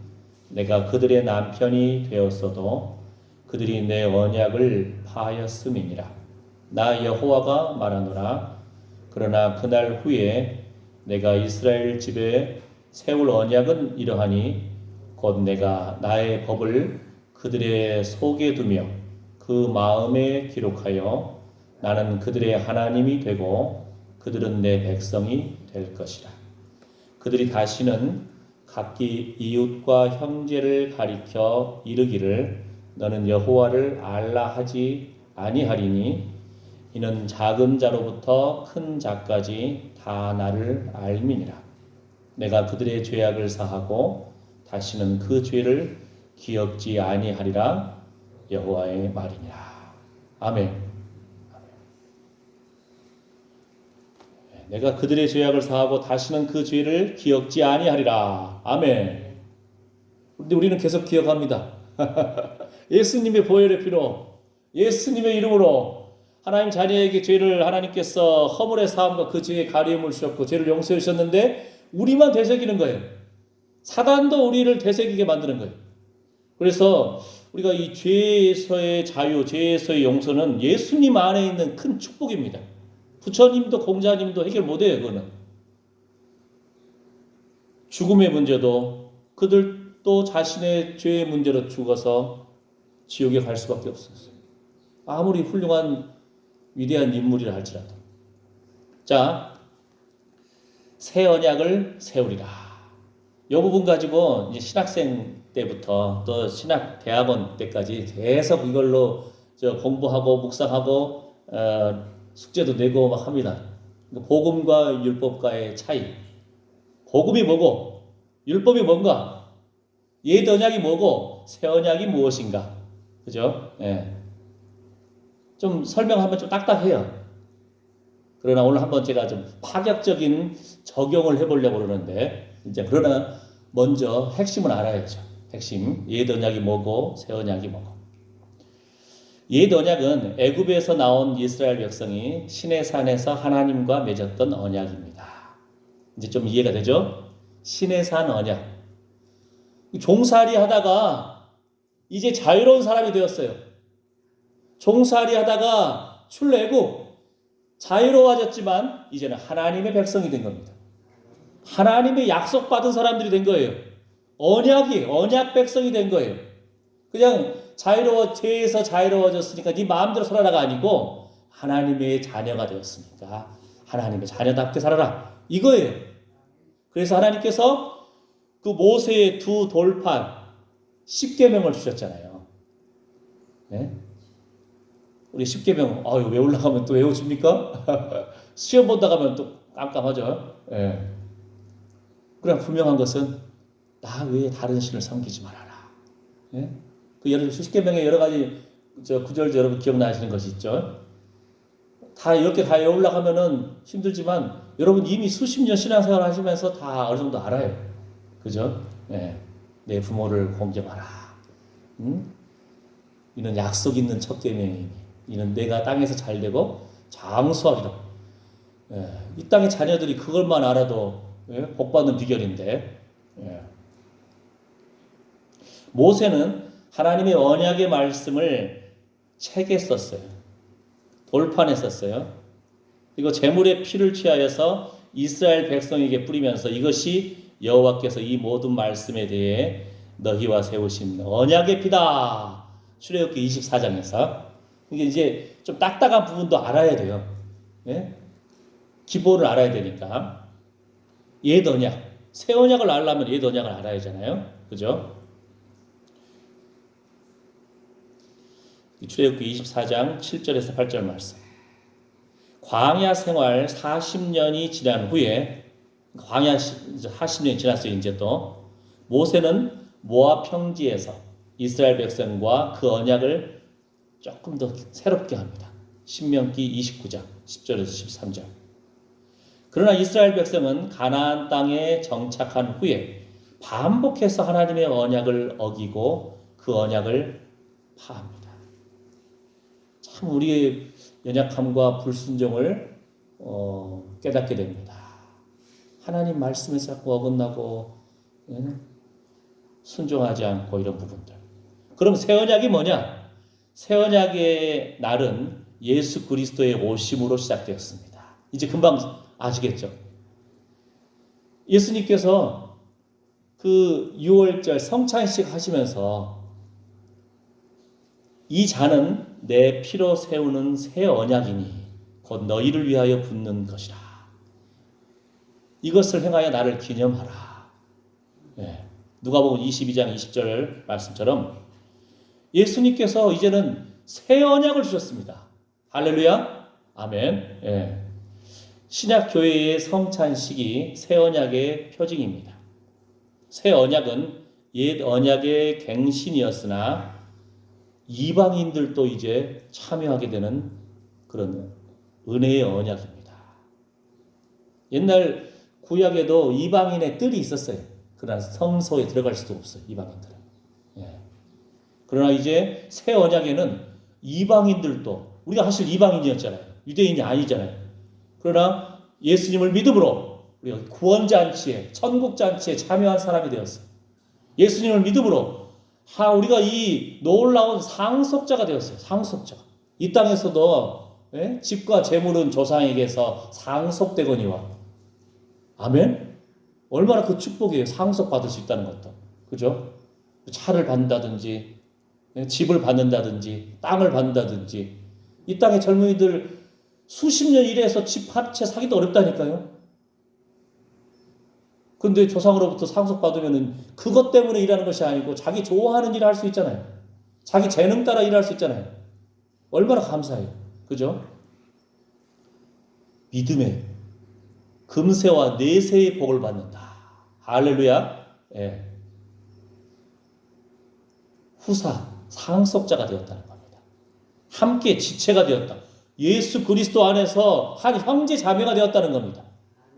내가 그들의 남편이 되었어도 그들이 내 언약을 파하였음이니라. 나 여호와가 말하노라. 그러나 그날 후에 내가 이스라엘 집에 세울 언약은 이러하니 곧 내가 나의 법을 그들의 속에 두며 그 마음에 기록하여 나는 그들의 하나님이 되고 그들은 내 백성이 될 것이라. 그들이 다시는 각기 이웃과 형제를 가리켜 이르기를 너는 여호와를 알라 하지 아니하리니 이는 작은 자로부터 큰 자까지 다 나를 알미니라. 내가 그들의 죄악을 사하고 다시는 그 죄를 기억지 아니하리라. 여호와의 말이니라. 아멘. 내가 그들의 죄악을 사하고 다시는 그 죄를 기억지 아니하리라. 아멘. 근데 우리는 계속 기억합니다. 예수님의 보혈의 피로, 예수님의 이름으로 하나님 자녀에게 죄를 하나님께서 허물의 사함과 그 죄의 가리움을 주셨고 죄를 용서해 주셨는데 우리만 되새기는 거예요. 사단도 우리를 되새기게 만드는 거예요. 그래서 우리가 이 죄에서의 자유, 죄에서의 용서는 예수님 안에 있는 큰 축복입니다. 부처님도 공자님도 해결 못해요. 그거는 죽음의 문제도 그들도 자신의 죄의 문제로 죽어서 지옥에 갈 수밖에 없었어요. 아무리 훌륭한 위대한 인물이라 할지라도. 자, 새 언약을 세우리라. 이 부분 가지고 이제 신학생 때부터 또 신학 대학원 때까지 계속 이걸로 공부하고 묵상하고 숙제도 내고 막 합니다. 복음과 율법과의 차이. 복음이 뭐고 율법이 뭔가? 옛 언약이 뭐고 새 언약이 무엇인가? 그죠? 예. 좀 설명하면 좀 딱딱해요. 그러나 오늘 한번 제가 좀 파격적인 적용을 해보려고 그러는데, 이제 그러나 먼저 핵심을 알아야죠. 핵심. 옛 언약이 뭐고 새 언약이 뭐고. 옛 언약은 애굽에서 나온 이스라엘 백성이 시내 산에서 하나님과 맺었던 언약입니다. 이제 좀 이해가 되죠? 시내 산 언약. 종살이 하다가 이제 자유로운 사람이 되었어요. 종살이 하다가 출애굽 자유로워졌지만 이제는 하나님의 백성이 된 겁니다. 하나님의 약속받은 사람들이 된 거예요. 언약 백성이 된 거예요. 그냥 죄에서 자유로워졌으니까 네 마음대로 살아라가 아니고 하나님의 자녀가 되었으니까 하나님의 자녀답게 살아라. 이거예요. 그래서 하나님께서 그 모세의 두 돌판 10계명을 주셨잖아요. 네? 우리 10계명 왜 올라가면 또 외워집니까? 시험 본다 가면 또 깜깜하죠. 예. 그러나 분명한 것은 나 외에 다른 신을 섬기지 말아라. 예? 그 여러 10계명의 여러 가지 구절 여러분 기억나시는 것이 있죠. 다 이렇게 다 올라가면은 힘들지만 여러분 이미 수십 년 신앙생활 하시면서 다 어느 정도 알아요. 그죠? 예, 내 부모를 공경하라. 이는 약속 있는 첫 계명이니 이는 내가 땅에서 잘 되고 장수하리라. 예, 이 땅의 자녀들이 그것만 알아도 복받는 비결인데 모세는 하나님의 언약의 말씀을 책에 썼어요. 돌판에 썼어요. 그리고 제물의 피를 취하여서 이스라엘 백성에게 뿌리면서 이것이 여호와께서 이 모든 말씀에 대해 너희와 세우신 언약의 피다. 출애굽기 24장에서 이게 이제 좀 딱딱한 부분도 알아야 돼요. 예? 기본을 알아야 되니까 옛 언약, 새 언약을 알려면 옛 언약을 알아야 하잖아요. 그죠? 출애굽기 24장 7절에서 8절 말씀. 광야 생활 40년이 지난 후에 광야 40년이 지났어요. 이제 또 모세는 모압 평지에서 이스라엘 백성과 그 언약을 조금 더 새롭게 합니다. 신명기 29장 10절에서 13절. 그러나 이스라엘 백성은 가나안 땅에 정착한 후에 반복해서 하나님의 언약을 어기고 그 언약을 파합니다. 참 우리의 연약함과 불순종을 깨닫게 됩니다. 하나님 말씀에 자꾸 어긋나고 순종하지 않고 이런 부분들. 그럼 새 언약이 뭐냐? 새 언약의 날은 예수 그리스도의 오심으로 시작되었습니다. 이제 금방 아시겠죠? 예수님께서 그 6월절 성찬식 하시면서 이 잔은 내 피로 세우는 새 언약이니 곧 너희를 위하여 붓는 것이라. 이것을 행하여 나를 기념하라. 누가복음 22장 20절 말씀처럼 예수님께서 이제는 새 언약을 주셨습니다. 할렐루야. 아멘. 신약 교회의 성찬식이 새 언약의 표징입니다. 새 언약은 옛 언약의 갱신이었으나 이방인들도 이제 참여하게 되는 그런 은혜의 언약입니다. 옛날 구약에도 이방인의 뜰이 있었어요. 그러나 성소에 들어갈 수도 없어요. 이방인들은. 그러나 이제 새 언약에는 이방인들도 우리가 사실 이방인이었잖아요. 유대인이 아니잖아요. 그러나 예수님을 믿음으로 우리가 구원잔치에 천국잔치에 참여한 사람이 되었어요. 예수님을 믿음으로 우리가 이 놀라운 상속자가 되었어요. 상속자가. 이 땅에서도 집과 재물은 조상에게서 상속되거니와. 아멘? 얼마나 그 축복이에요. 상속받을 수 있다는 것도. 그죠? 차를 받는다든지 집을 받는다든지 땅을 받는다든지 이 땅의 젊은이들 수십 년 일해서 집 한 채 사기도 어렵다니까요. 근데 조상으로부터 상속받으면 그것 때문에 일하는 것이 아니고 자기 좋아하는 일을 할 수 있잖아요. 자기 재능 따라 일할 수 있잖아요. 얼마나 감사해요. 그죠? 믿음의 금세와 내세의 복을 받는다. 할렐루야. 후사, 상속자가 되었다는 겁니다. 함께 지체가 되었다. 예수 그리스도 안에서 한 형제 자매가 되었다는 겁니다.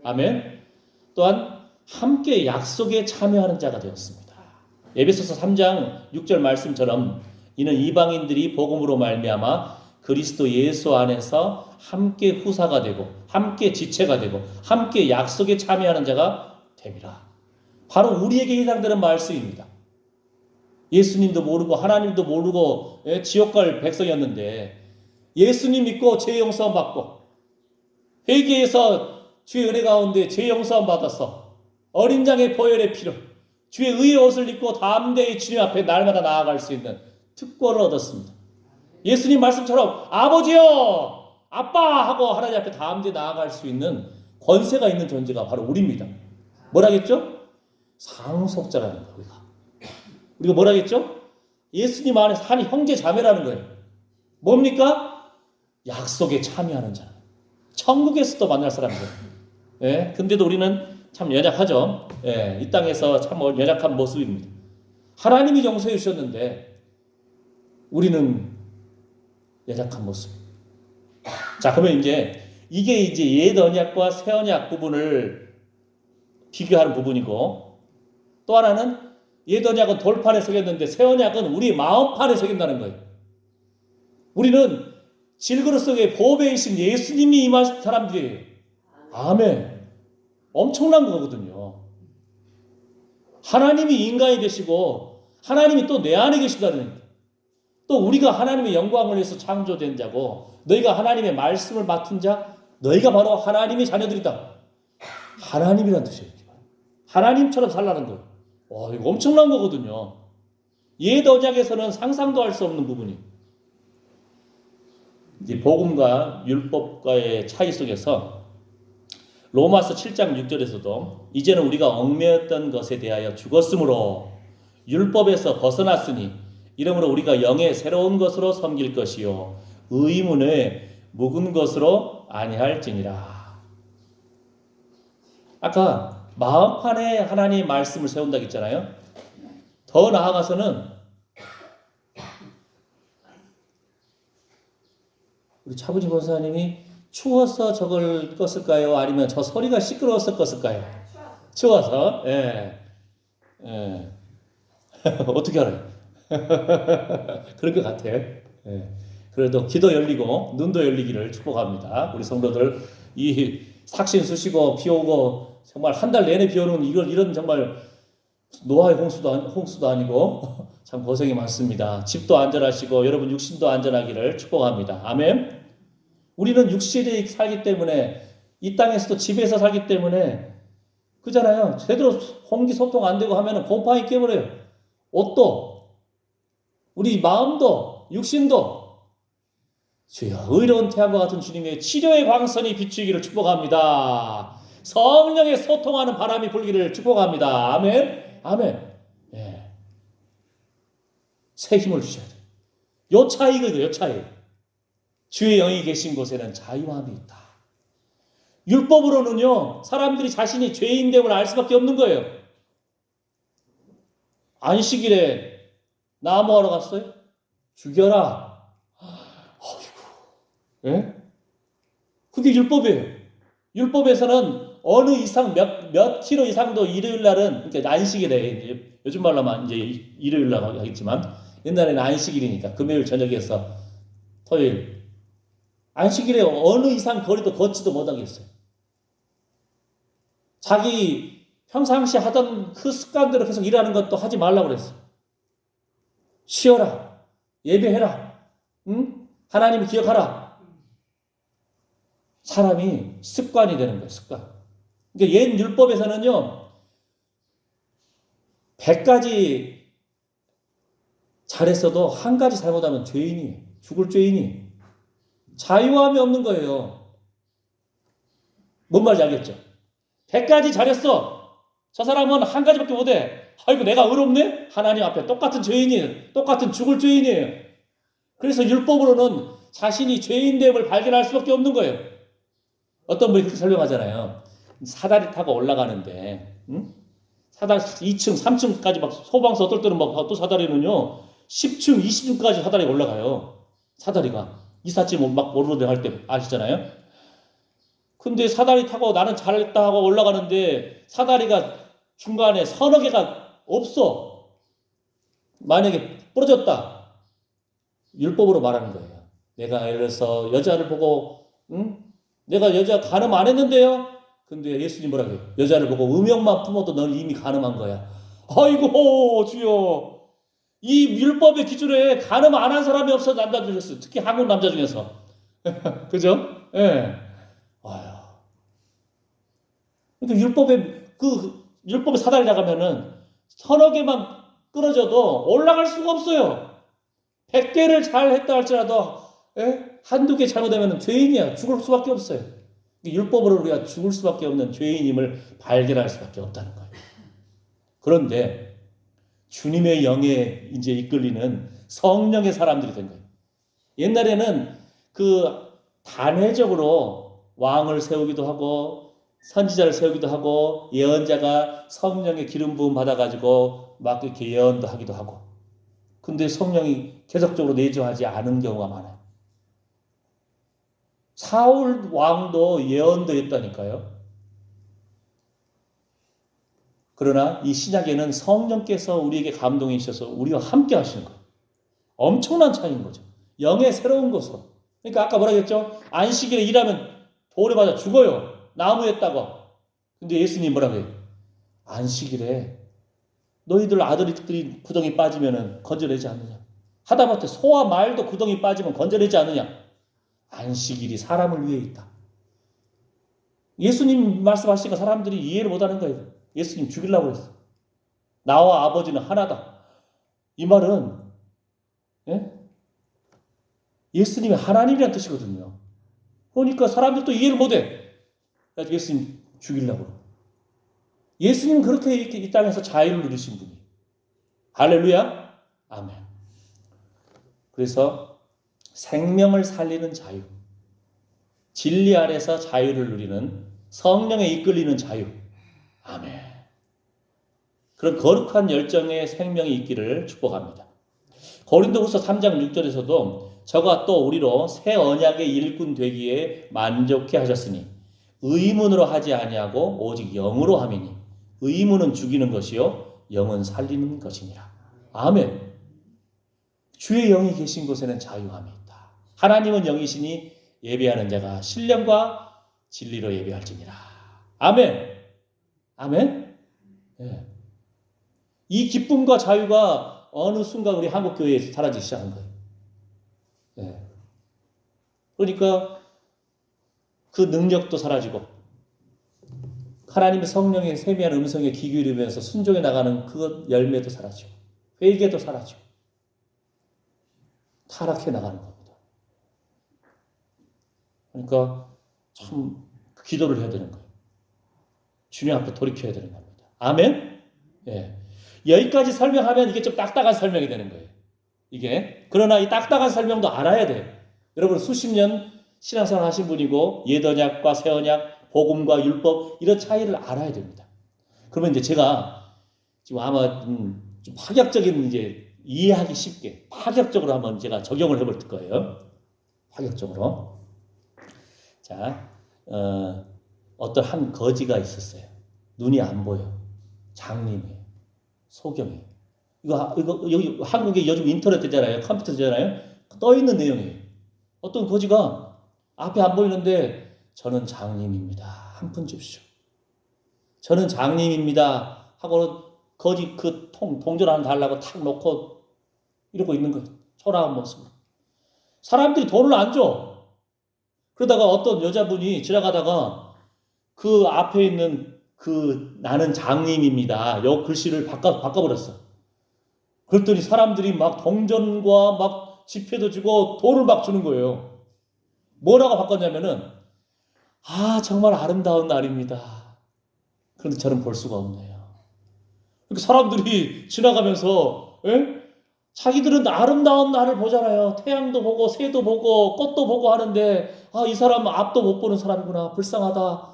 아멘. 또한 함께 약속에 참여하는 자가 되었습니다. 에베소서 3장 6절 말씀처럼 이는 이방인들이 복음으로 말미암아 그리스도 예수 안에서 함께 후사가 되고 함께 지체가 되고 함께 약속에 참여하는 자가 됨이라. 바로 우리에게 해당되는 말씀입니다. 예수님도 모르고 하나님도 모르고 지옥 갈 백성이었는데 예수님 믿고 죄 용서함 받고 회개해서 주의 은혜 가운데 죄 용서함 받아서 어린 양의 보혈의 피로 주의 의의 옷을 입고 담대히 주님 앞에 날마다 나아갈 수 있는 특권을 얻었습니다. 예수님 말씀처럼 아버지요 아빠 하고 하나님 앞에 담대히 나아갈 수 있는 권세가 있는 존재가 바로 우리입니다. 뭐라겠죠? 상속자라는 거예요. 우리가 뭐라겠죠? 예수님 안에서 한 형제 자매라는 거예요. 뭡니까? 약속에 참여하는 자. 천국에서도 만날 사람들. 근데도 우리는 참 연약하죠. 이 땅에서 참 연약한 모습입니다. 하나님이 용서해 주셨는데 우리는 연약한 모습. 자, 그러면 이게 이제 옛 언약과 새 언약 부분을 비교하는 부분이고 또 하나는 옛 언약은 돌판에 새겼는데 새 언약은 우리 마음판에 새긴다는 거예요. 우리는 질그릇 속에 보배이신 예수님이 임하신 사람들이에요. 아멘. 엄청난 거거든요. 하나님이 인간이 되시고 하나님이 또 내 안에 계시다는 거예요. 또 우리가 하나님의 영광을 위해서 창조된 자고 너희가 하나님의 말씀을 맡은 자 너희가 바로 하나님의 자녀들이다. 하나님이란 뜻이에요. 하나님처럼 살라는 거예요. 와, 이거 엄청난 거거든요. 옛 언약에서는 상상도 할 수 없는 부분이. 이제 복음과 율법과의 차이 속에서 로마서 7장 6절에서도 이제는 우리가 얽매였던 것에 대하여 죽었으므로 율법에서 벗어났으니 이러므로 우리가 영의 새로운 것으로 섬길 것이요 의문의 묵은 것으로 아니할지니라. 아까 마음판에 하나님의 말씀을 세운다고 했잖아요. 더 나아가서는 우리 차부지 권사님이 추워서 저걸 껐을까요? 아니면 저 소리가 시끄러워서 껐을까요? 추워서. 예. 예. 어떻게 알아요? 그럴 것 같아요. 예. 그래도 귀도 열리고 눈도 열리기를 축복합니다. 우리 성도들 이 삭신 쑤시고 비 오고 정말 한 달 내내 비 오는 이런 정말 노아의 홍수도 아니고 참 고생이 많습니다. 집도 안전하시고 여러분 육신도 안전하기를 축복합니다. 아멘. 우리는 육신에 살기 때문에 이 땅에서도 집에서 살기 때문에 그잖아요. 제대로 공기 소통 안 되고 하면은 곰팡이 깨버려요. 옷도 우리 마음도 육신도 주여 의로운 태양과 같은 주님의 치료의 광선이 비추기를 축복합니다. 성령의 소통하는 바람이 불기를 축복합니다. 아멘. 아멘. 예. 새 힘을 주셔야 돼요. 요 차이거든요. 요 차이. 주의 영이 계신 곳에는 자유함이 있다. 율법으로는요, 사람들이 자신이 죄인됨을 알 수밖에 없는 거예요. 안식일에 나무하러 갔어요? 죽여라. 아이고, 예? 그게 율법이에요. 율법에서는 어느 이상 몇 킬로 이상도 일요일 날은, 그러니까 안식일에, 요즘 말로 하면 이제 일요일 날 하겠지만, 옛날에는 안식일이니까 금요일 저녁에서 토요일, 안식일에 어느 이상 거리도 걷지도 못하겠어요. 자기 평상시 하던 그 습관대로 계속 일하는 것도 하지 말라고 그랬어요. 쉬어라. 예배해라. 응? 하나님을 기억하라. 사람이 습관이 되는 거예요. 습관. 그러니까 옛 율법에서는요. 100가지 잘했어도 한 가지 잘못하면 죄인이에요. 죽을 죄인이에요. 자유함이 없는 거예요. 뭔 말인지 알겠죠? 100가지 잘했어. 저 사람은 한 가지밖에 못해. 아이고 내가 의롭네? 하나님 앞에 똑같은 죄인이에요. 똑같은 죽을 죄인이에요. 그래서 율법으로는 자신이 죄인됨을 발견할 수밖에 없는 거예요. 어떤 분이 그렇게 설명하잖아요. 사다리 타고 올라가는데 사다리 2층, 3층까지 막 소방서 어떨 때는 막 또 사다리는요 10층, 20층까지 사다리가 올라가요. 사다리가. 이삿짐 막 오르르 할 때 아시잖아요. 근데 사다리 타고 나는 잘했다 하고 올라가는데 사다리가 중간에 서너 개가 없어. 만약에 부러졌다. 율법으로 말하는 거예요. 내가 예를 들어서 여자를 보고 내가 여자 간음 안 했는데요. 근데 예수님 뭐라고 해요? 여자를 보고 음욕만 품어도 너는 이미 간음한 거야. 아이고 주여. 이 율법의 기준에 간음 안 한 사람이 없어. 남자 중에서. 특히 한국 남자 중에서. 그죠? 예. 네. 아유. 그러니까 율법의 사다리 나가면은 서너 개만 끊어져도 올라갈 수가 없어요. 100개를 잘 했다 할지라도, 예? 한두 개 잘못하면 죄인이야. 죽을 수밖에 없어요. 율법으로 우리가 죽을 수밖에 없는 죄인임을 발견할 수밖에 없다는 거예요. 그런데, 주님의 영에 이제 이끌리는 성령의 사람들이 된 거예요. 옛날에는 단회적으로 왕을 세우기도 하고 선지자를 세우기도 하고 예언자가 성령의 기름 부음 받아가지고 막 이렇게 예언도 하기도 하고. 근데 성령이 계속적으로 내주하지 않은 경우가 많아요. 사울 왕도 예언도 했다니까요. 그러나 이 신약에는 성령께서 우리에게 감동이 있어서 우리와 함께 하시는 거예요. 엄청난 차이인 거죠. 영의 새로운 것으로. 그러니까 아까 뭐라 그랬죠? 안식일에 일하면 돌에 맞아 죽어요. 나무에 따가. 근데 예수님 뭐라고 해요? 안식일에 너희들 아들들이 구덩이 빠지면 건져내지 않느냐? 하다못해 소와 말도 구덩이 빠지면 건져내지 않느냐? 안식일이 사람을 위해 있다. 예수님 말씀하시니까 사람들이 이해를 못하는 거예요. 예수님 죽이려고 했어. 나와 아버지는 하나다. 이 말은 예수님이 하나님이라는 뜻이거든요. 그러니까 사람들도 이해를 못해. 그래서 예수님 죽이려고. 예수님은 그렇게 이 땅에서 자유를 누리신 분이에요. 할렐루야. 아멘. 그래서 생명을 살리는 자유, 진리 아래서 자유를 누리는 성령에 이끌리는 자유. 아멘. 그런 거룩한 열정의 생명이 있기를 축복합니다. 고린도후서 3장 6절에서도 저가 또 우리로 새 언약의 일꾼 되기에 만족해 하셨으니 의문으로 하지 아니하고 오직 영으로 함이니 의문은 죽이는 것이요 영은 살리는 것이니라. 아멘. 주의 영이 계신 곳에는 자유함이 있다. 하나님은 영이시니 예배하는 자가 신령과 진리로 예배할지니라. 아멘. 아멘. 네. 이 기쁨과 자유가 어느 순간 우리 한국 교회에서 사라지기 시작한 거예요. 네. 그러니까 그 능력도 사라지고 하나님의 성령의 세미한 음성에 귀 기울이면서 순종해 나가는 그 열매도 사라지고 회개도 사라지고 타락해 나가는 겁니다. 그러니까 참 기도를 해야 되는 거예요. 주님 앞에 돌이켜야 되는 겁니다. 아멘? 예. 여기까지 설명하면 이게 좀 딱딱한 설명이 되는 거예요. 이게. 그러나 이 딱딱한 설명도 알아야 돼요. 여러분 수십 년 신앙생활 하신 분이고 옛 언약과 새 언약, 복음과 율법 이런 차이를 알아야 됩니다. 그러면 이제 제가 지금 아마 좀 파격적인 이제 이해하기 쉽게 파격적으로 한번 제가 적용을 해볼 거예요. 파격적으로. 자, 어떤 한 거지가 있었어요. 눈이 안 보여. 장님이에요. 소경이에요. 이거 여기 한국에 요즘 인터넷 되잖아요. 컴퓨터 되잖아요. 떠 있는 내용이에요. 어떤 거지가 앞에 안 보이는데 저는 장님입니다. 한 푼 줍시오. 저는 장님입니다. 하고는 거지 그 동전 하나 달라고 탁 놓고 이러고 있는 거예요. 초라한 모습으로. 사람들이 돈을 안 줘. 그러다가 어떤 여자분이 지나가다가 그 앞에 있는 그 나는 장님입니다. 요 글씨를 바꿔버렸어. 그랬더니 사람들이 막 동전과 막 지폐도 주고 돈을 막 주는 거예요. 뭐라고 바꿨냐면은 정말 아름다운 날입니다. 그런데 저는 볼 수가 없네요. 그러니까 사람들이 지나가면서 자기들은 아름다운 날을 보잖아요. 태양도 보고 새도 보고 꽃도 보고 하는데 이 사람은 앞도 못 보는 사람이구나. 불쌍하다.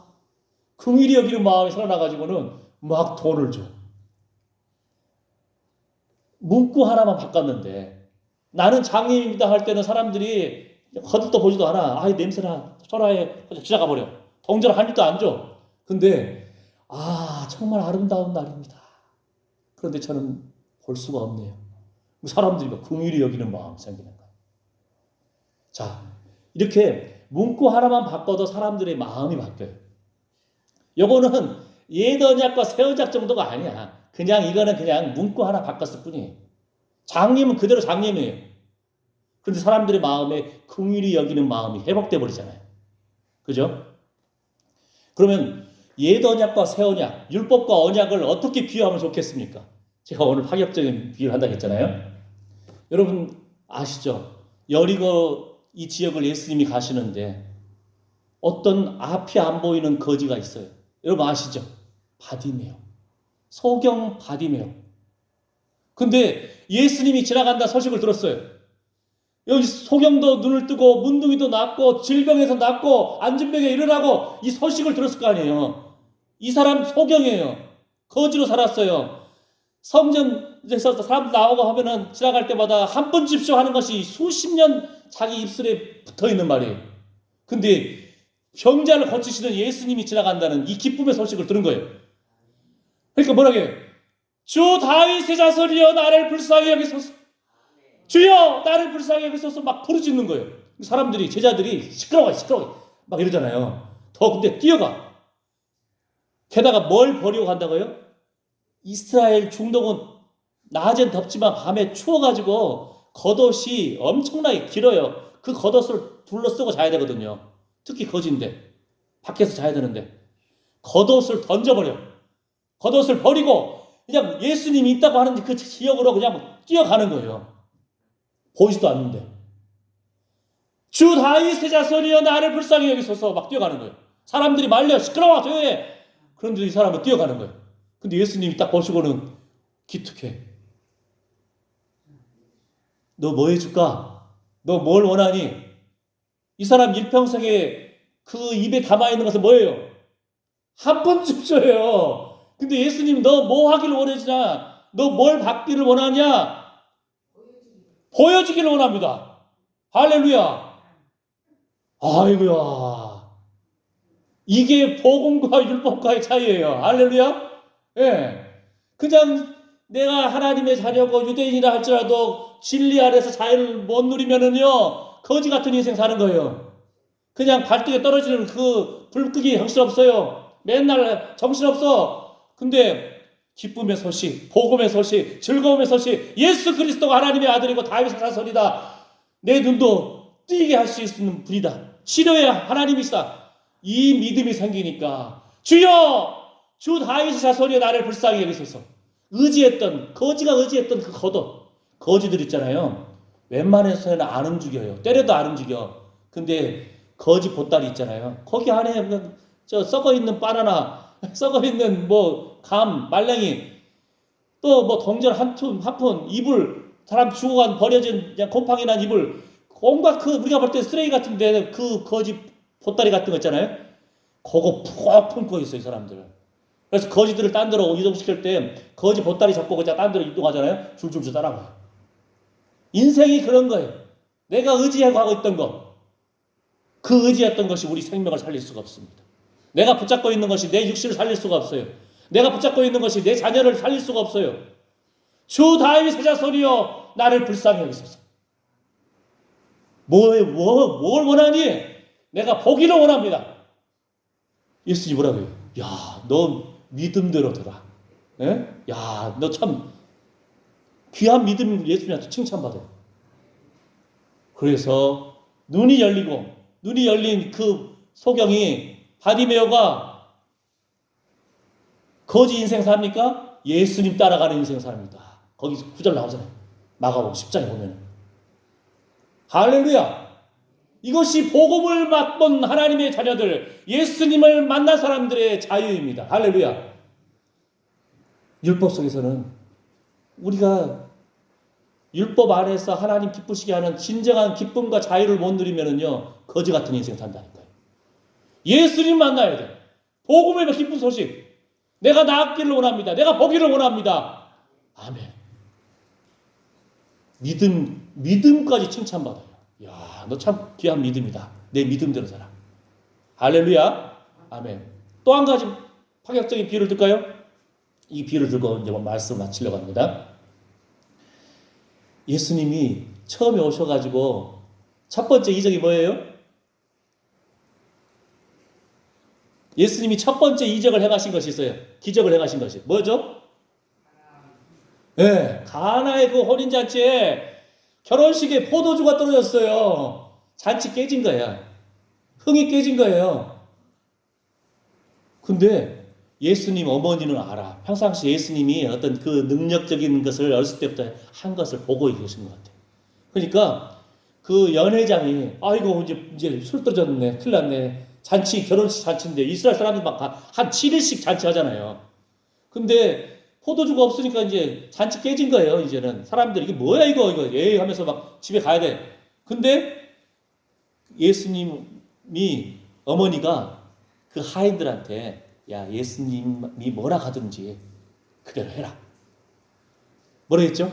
긍휼히 여기는 마음이 살아나가지고는 막 돈을 줘. 문구 하나만 바꿨는데 나는 장님입니다 할 때는 사람들이 거들떠 보지도 않아. 냄새나 초라해. 지나가 버려. 동전 한 입도 안 줘. 근데 정말 아름다운 날입니다. 그런데 저는 볼 수가 없네요. 사람들이 막 긍휼히 여기는 마음이 생기는 거예요. 자, 이렇게 문구 하나만 바꿔도 사람들의 마음이 바뀌어요. 요거는 옛 언약과 새 언약 정도가 아니야. 이거는 그냥 문구 하나 바꿨을 뿐이에요. 장님은 그대로 장님이에요. 그런데 사람들의 마음에 긍휼히 여기는 마음이 회복돼 버리잖아요. 그죠? 그러면 옛 언약과 새 언약, 율법과 언약을 어떻게 비유하면 좋겠습니까? 제가 오늘 파격적인 비유를 한다고 했잖아요. 여러분 아시죠? 여리고 이 지역을 예수님이 가시는데 어떤 앞이 안 보이는 거지가 있어요. 여러분 아시죠? 바디메오. 소경 바디메오. 근데 예수님이 지나간다 소식을 들었어요. 여기 소경도 눈을 뜨고 문둥이도 낫고 질병에서 낫고 안진병에 일어나고 이 소식을 들었을 거 아니에요. 이 사람 소경이에요. 거지로 살았어요. 성전에서 사람 나오고 하면은 지나갈 때마다 한 번 줍쇼 하는 것이 수십 년 자기 입술에 붙어 있는 말이에요. 근데 병자를 고치시는 예수님이 지나간다는 이 기쁨의 소식을 들은 거예요. 그러니까 뭐라게? 주 다윗의 자손이여 나를 불쌍히 여기소서. 주여 나를 불쌍히 여기소서 막 부르짖는 거예요. 사람들이 제자들이 시끄러워 막 이러잖아요. 더 근데 뛰어가. 게다가 뭘 버리고 간다고요? 이스라엘 중동은 낮엔 덥지만 밤에 추워가지고 겉옷이 엄청나게 길어요. 그 겉옷을 둘러쓰고 자야 되거든요. 특히 거지인데 밖에서 자야 되는데 겉옷을 던져버려. 겉옷을 버리고 그냥 예수님이 있다고 하는데 그 지역으로 그냥 뛰어가는 거예요. 보이지도 않는데. 주 다윗의 자손이여 나를 불쌍히 여기소서 막 뛰어가는 거예요. 사람들이 말려 시끄러워 조용해. 그런데 이 사람은 뛰어가는 거예요. 근데 예수님이 딱 보시고는 기특해. 너 뭐 해줄까? 너 뭘 원하니? 이 사람 일평생에 그 입에 담아있는 것은 뭐예요? 한 푼 줘요. 근데 예수님 너 뭐 하기를 원하지나? 너 뭘 받기를 원하냐? 보여주기를 원합니다. 할렐루야. 아이고야. 이게 복음과 율법과의 차이예요. 할렐루야. 예. 그냥 내가 하나님의 자녀고 유대인이라 할지라도 진리 아래서 자유를 못 누리면은요 거지 같은 인생 사는 거예요. 그냥 발등에 떨어지는 그 불끄기 정신없어요. 맨날 정신없어. 근데 기쁨의 소식, 복음의 소식, 즐거움의 소식, 예수 그리스도가 하나님의 아들이고 다윗의 자손이다. 내 눈도 띄게 할 수 있는 분이다. 치료야 하나님이시다. 이 믿음이 생기니까 주여 주 다윗의 자손이여 나를 불쌍히 여기소서. 의지했던 거지가 의지했던 그 겉옷 거지들 있잖아요. 웬만해서는 안 움직여요. 때려도 안 움직여. 근데 거지 보따리 있잖아요. 거기 안에 저 썩어 있는 바나나, 썩어 있는 뭐 감, 말랭이, 또 뭐 동전 한 푼, 이불, 사람 죽어간 버려진 그냥 곰팡이 난 이불, 온갖 그 우리가 볼 때 쓰레기 같은데 그 거지 보따리 같은 거 있잖아요. 그거 푹 품고 있어요, 이 사람들. 그래서 거지들을 딴 데로 이동시킬 때 거지 보따리 잡고 그냥 딴 데로 이동하잖아요. 줄줄줄 따라가요. 인생이 그런 거예요. 내가 의지하고 있던 거, 그 의지했던 것이 우리 생명을 살릴 수가 없습니다. 내가 붙잡고 있는 것이 내 육신을 살릴 수가 없어요. 내가 붙잡고 있는 것이 내 자녀를 살릴 수가 없어요. 주 다윗의 자손이여 나를 불쌍히 여기소서. 뭘 원하니? 내가 보기를 원합니다. 예수님 뭐라고요? 야, 너 믿음대로 되라. 예? 야, 너 참 귀한 믿음 예수님한테 칭찬받아요. 그래서 눈이 열린 그 소경이 바디메오가 거지 인생 삽니까? 예수님 따라가는 인생 삽니다. 거기 9절 나오잖아요. 마가복음 10장에 보면. 할렐루야. 이것이 복음을 맛본 하나님의 자녀들, 예수님을 만난 사람들의 자유입니다. 할렐루야. 율법 속에서는 우리가 율법 안에서 하나님 기쁘시게 하는 진정한 기쁨과 자유를 못 누리면은요 거지 같은 인생 산다니까요. 예수님 만나야 돼. 복음의 기쁜 소식. 내가 나았기를 원합니다. 내가 보기를 원합니다. 아멘. 믿음까지 칭찬받아요. 야, 너 참 귀한 믿음이다. 내 믿음대로 살아. 할렐루야. 아멘. 또 한 가지 파격적인 비유를 들까요? 이 비유를 들고 이제 말씀 마치려고 합니다. 예수님이 처음에 오셔가지고 첫 번째 이적이 뭐예요? 예수님이 첫 번째 이적을 행하신 것이 있어요. 기적을 행하신 것이 뭐죠? 네, 가나의 그 혼인잔치에 결혼식에 포도주가 떨어졌어요. 잔치 깨진 거야. 흥이 깨진 거예요. 근데 예수님 어머니는 알아. 평상시 예수님이 어떤 그 능력적인 것을 어렸을 때부터 한 것을 보고 계신 것 같아요. 그러니까 그 연회장이 아이고 이제 술 떨어졌네. 큰일 났네. 잔치 결혼식 잔치인데 이스라엘 사람들 막 한 7일씩 잔치하잖아요. 근데 포도주가 없으니까 이제 잔치 깨진 거예요. 이제는 사람들 이게 뭐야 이거 에이 하면서 막 집에 가야 돼. 근데 예수님이 어머니가 그 하인들한테 야 예수님이 뭐라 하든지 그대로 해라. 뭐라 했죠?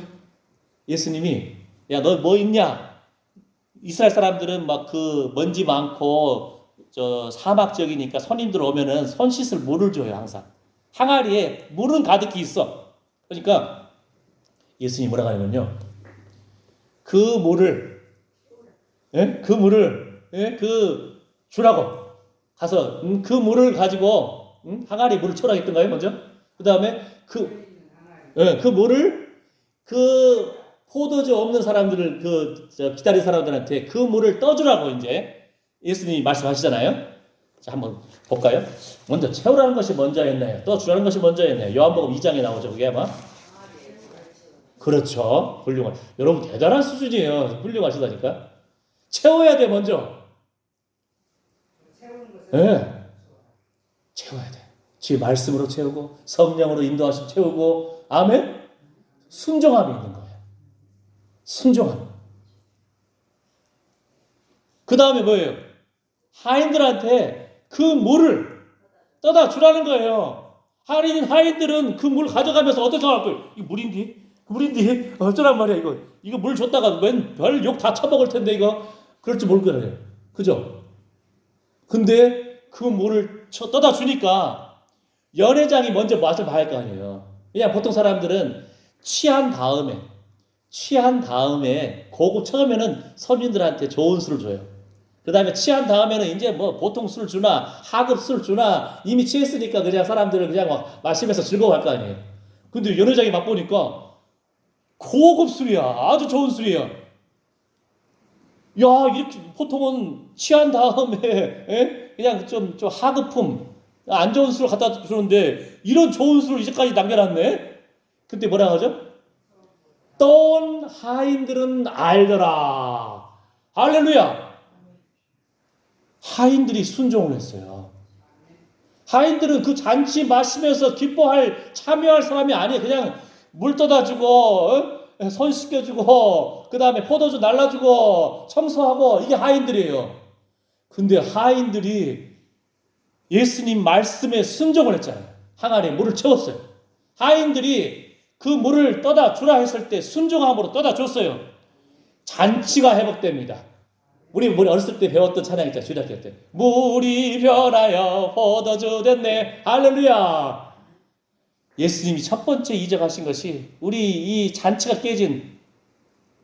예수님이 야 너 뭐 입냐? 이스라엘 사람들은 막 그 먼지 많고 저 사막 지역이니까 손님들 오면은 손 씻을 물을 줘요 항상. 항아리에 물은 가득히 있어. 그러니까 예수님이 뭐라고 하냐면요. 그 물을, 예? 그 물을, 예? 그 주라고 가서 그 물을 가지고 항아리 물을 채우라고 했던가요 먼저? 그 다음에 그 물을 그 포도주 없는 사람들을 기다린 사람들한테 그 물을 떠주라고 이제 예수님이 말씀하시잖아요. 자, 한번 볼까요? 먼저 채우라는 것이 먼저였나요? 떠주라는 것이 먼저였나요? 요한복음 2장에 나오죠. 그게 아마. 그렇죠. 훌륭한. 여러분 대단한 수준이에요. 훌륭하시다니까. 채워야 돼 먼저. 예. 네. 채워야 돼. 주의 말씀으로 채우고 성령으로 인도하심 채우고 아멘. 순종함이 있는 거예요. 순종함. 그 다음에 뭐예요? 하인들한테 그 물을 떠다 주라는 거예요. 하인들은 그 물 가져가면서 어떻게 생각할 거예요? 이거 물인데 어쩌란 말이야 이거 물 줬다가 별 욕 다 처먹을 텐데 이거 그럴 줄 모를 거예요. 그죠? 근데 그 물을 떠다 주니까 연회장이 먼저 맛을 봐야 할 거 아니에요. 그냥 보통 사람들은 취한 다음에 고급 처음에는 서민들한테 좋은 술을 줘요. 그 다음에 취한 다음에는 이제 뭐 보통 술 주나 하급 술 주나 이미 취했으니까 그냥 사람들을 그냥 막 마시면서 즐거워할 거 아니에요. 근데 연회장이 맛보니까 고급 술이야. 아주 좋은 술이야. 야, 이렇게 보통은 취한 다음에 그냥 좀 하급품 안 좋은 술을 갖다 주는데 이런 좋은 술을 이제까지 남겨놨네. 근데 뭐라 하죠? 떠온 하인들은 알더라. 할렐루야. 하인들이 순종을 했어요. 하인들은 그 잔치 마시면서 참여할 사람이 아니에요. 그냥 물 떠다 주고 손 씻겨주고 그 다음에 포도주 날라주고 청소하고 이게 하인들이에요. 근데 하인들이 예수님 말씀에 순종을 했잖아요. 항아리에 물을 채웠어요. 하인들이 그 물을 떠다 주라 했을 때 순종함으로 떠다 줬어요. 잔치가 회복됩니다. 우리 어렸을 때 배웠던 찬양 있잖아요. 주일학교 때. 물이 변하여 포도주 됐네. 할렐루야. 예수님이 첫 번째 이적하신 것이 우리 이 잔치가 깨진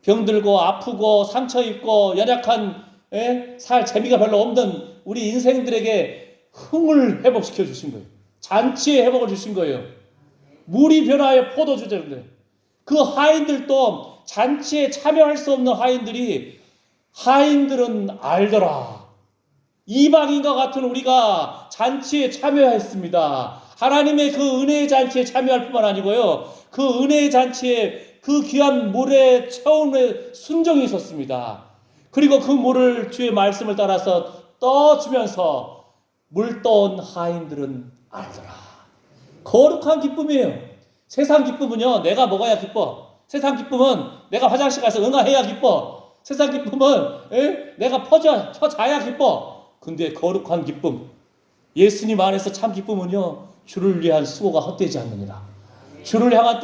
병들고 아프고 상처 입고 연약한 살 재미가 별로 없는 우리 인생들에게 흥을 회복시켜 주신 거예요. 잔치의 회복을 주신 거예요. 물이 변하여 포도주 됐네. 그 하인들도 잔치에 참여할 수 없는 하인들은 알더라. 이방인과 같은 우리가 잔치에 참여했습니다. 하나님의 그 은혜의 잔치에 참여할 뿐만 아니고요. 그 은혜의 잔치에 그 귀한 물의 처음에 순종이 있었습니다. 그리고 그 물을 주의 말씀을 따라서 떠주면서 물 떠온 하인들은 알더라. 거룩한 기쁨이에요. 세상 기쁨은요, 내가 먹어야 기뻐. 세상 기쁨은 내가 화장실 가서 응아해야 기뻐. 세상 기쁨은 내가 퍼자야 기뻐. 근데 거룩한 기쁨, 예수님 안에서 참 기쁨은요, 주를 위한 수고가 헛되지 않느니라. 주를 향한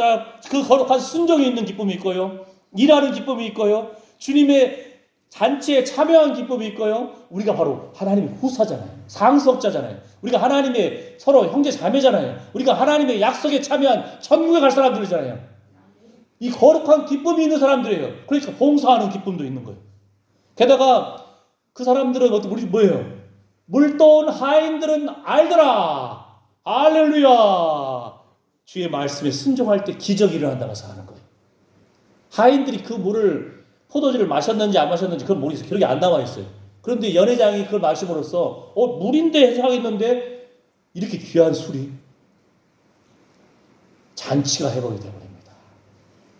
그 거룩한 순종이 있는 기쁨이 있고요, 일하는 기쁨이 있고요, 주님의 잔치에 참여한 기쁨이 있고요. 우리가 바로 하나님의 후사잖아요. 상속자잖아요. 우리가 하나님의 서로 형제 자매잖아요. 우리가 하나님의 약속에 참여한 천국에 갈 사람들이잖아요. 이 거룩한 기쁨이 있는 사람들이에요. 그러니까 봉사하는 기쁨도 있는 거예요. 게다가 그 사람들은 우리 뭐예요? 물떠온 하인들은 알더라. 할렐루야. 주의 말씀에 순종할 때 기적이 일어난다고 하는 거예요. 하인들이 그 물을 포도주를 마셨는지 안 마셨는지 그건 모르겠어요. 기록이 안 나와 있어요. 그런데 연회장이 그걸 마심으로써 물인데 생각했는데 이렇게 귀한 술이 잔치가 회복이 되어버립니다.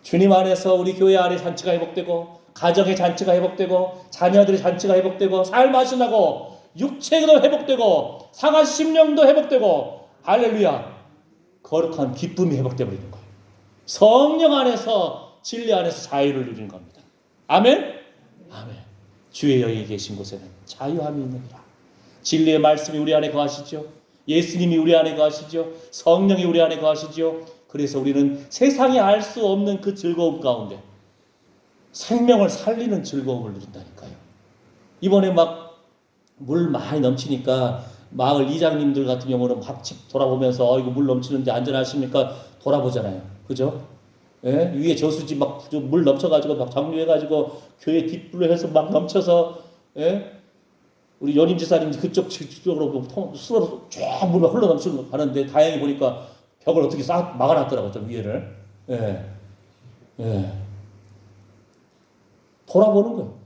주님 안에서 우리 교회 안에 잔치가 회복되고 가정의 잔치가 회복되고 자녀들의 잔치가 회복되고 삶맛이 나고 육체도 회복되고 상한 심령도 회복되고 할렐루야. 거룩한 기쁨이 회복되어버리는 거예요. 성령 안에서 진리 안에서 자유를 누리는 겁니다. 아멘? 아멘. 주의 영이 계신 곳에는 자유함이 있느니라. 진리의 말씀이 우리 안에 거하시죠. 예수님이 우리 안에 거하시죠. 성령이 우리 안에 거하시죠. 그래서 우리는 세상이 알 수 없는 그 즐거움 가운데 생명을 살리는 즐거움을 누린다니까요. 이번에 막 물 많이 넘치니까 마을 이장님들 같은 경우는 막 집 돌아보면서 이거 물 넘치는데 안전하십니까? 돌아보잖아요. 그죠? 예? 위에 저수지 막 물 넘쳐가지고 막 정류해가지고 교회 뒷불로 해서 막 넘쳐서 예? 우리 연임 지사님 그쪽으로 수로로 쫙 물이 흘러 넘치고 가는데 다행히 보니까 벽을 어떻게 싹 막아놨더라고 좀 위에를. 예. 예. 돌아보는 거예요.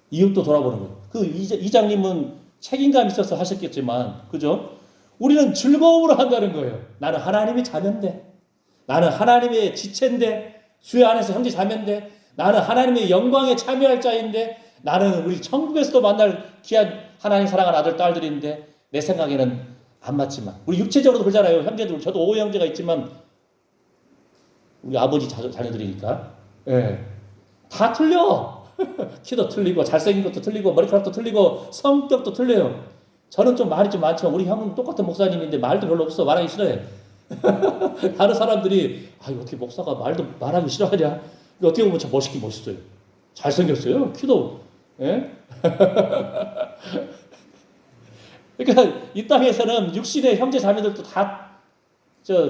이웃도 돌아보는 거예요. 그 이장님은 책임감 있어서 하셨겠지만, 그죠? 우리는 즐거움으로 한다는 거예요. 나는 하나님의 자녀인데, 나는 하나님의 지체인데, 주의 안에서 형제 자매인데, 나는 하나님의 영광에 참여할 자인데, 나는 우리 천국에서도 만날 귀한 하나님 사랑하는 아들, 딸들인데, 내 생각에는 안 맞지만, 우리 육체적으로도 그러잖아요. 형제들, 저도 5형제가 있지만, 우리 아버지 자녀들이니까, 예. 다 틀려. 키도 틀리고 잘생긴 것도 틀리고 머리카락도 틀리고 성격도 틀려요. 저는 좀 말이 좀 많지만 우리 형은 똑같은 목사님인데 말도 별로 없어. 말하기 싫어해. 다른 사람들이 이거 어떻게 목사가 말하기 싫어하냐? 어떻게 보면 참 멋있긴 멋있어요. 잘생겼어요. 키도. 예? 그러니까 이 땅에서는 육신의 형제 자매들도 다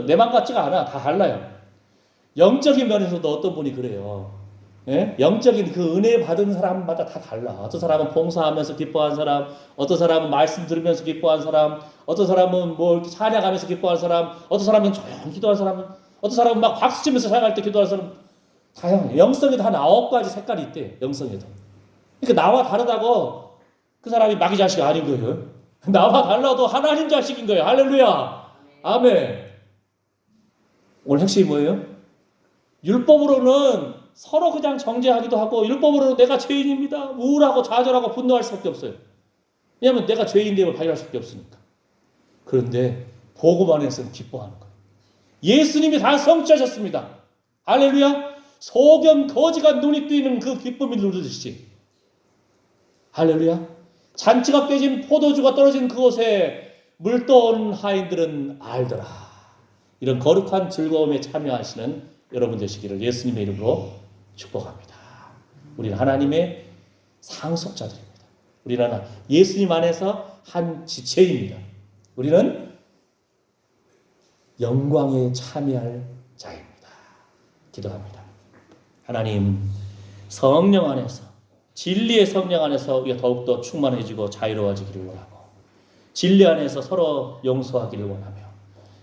내 맘 같지가 않아. 다 달라요. 영적인 면에서도 어떤 분이 그래요. 예? 영적인 그 은혜 받은 사람마다 다 달라. 어떤 사람은 봉사하면서 기뻐하는 사람, 어떤 사람은 말씀 들으면서 기뻐하는 사람, 어떤 사람은 뭐 이렇게 찬양하면서 기뻐하는 사람, 어떤 사람은 조용히 기도하는 사람, 어떤 사람은 막 박수 치면서 찬양할 때 기도하는 사람, 다양해. 영성에도 한 9가지 색깔이 있대. 영성에도. 그러니까 나와 다르다고 그 사람이 마귀 자식이 아닌 거예요. 나와 달라도 하나님 자식인 거예요. 할렐루야. 아멘. 오늘 핵심이 뭐예요? 율법으로는 서로 그냥 정죄하기도 하고 율법으로는 내가 죄인입니다. 우울하고 좌절하고 분노할 수밖에 없어요. 왜냐하면 내가 죄인됨을 발견할 수밖에 없으니까. 그런데 복음 안에서는 기뻐하는 거예요. 예수님이 다 성취하셨습니다. 할렐루야. 소경 거지가 눈이 뜨이는 그 기쁨이 누르듯이. 할렐루야. 잔치가 깨진 포도주가 떨어진 그곳에 물떠온 하인들은 알더라. 이런 거룩한 즐거움에 참여하시는 여러분 되시기를 예수님의 이름으로 축복합니다. 우리는 하나님의 상속자들입니다. 우리는 예수님 안에서 한 지체입니다. 우리는 영광에 참여할 자입니다. 기도합니다. 하나님, 성령 안에서, 진리의 성령 안에서 우리가 더욱더 충만해지고 자유로워지기를 원하고, 진리 안에서 서로 용서하기를 원하며,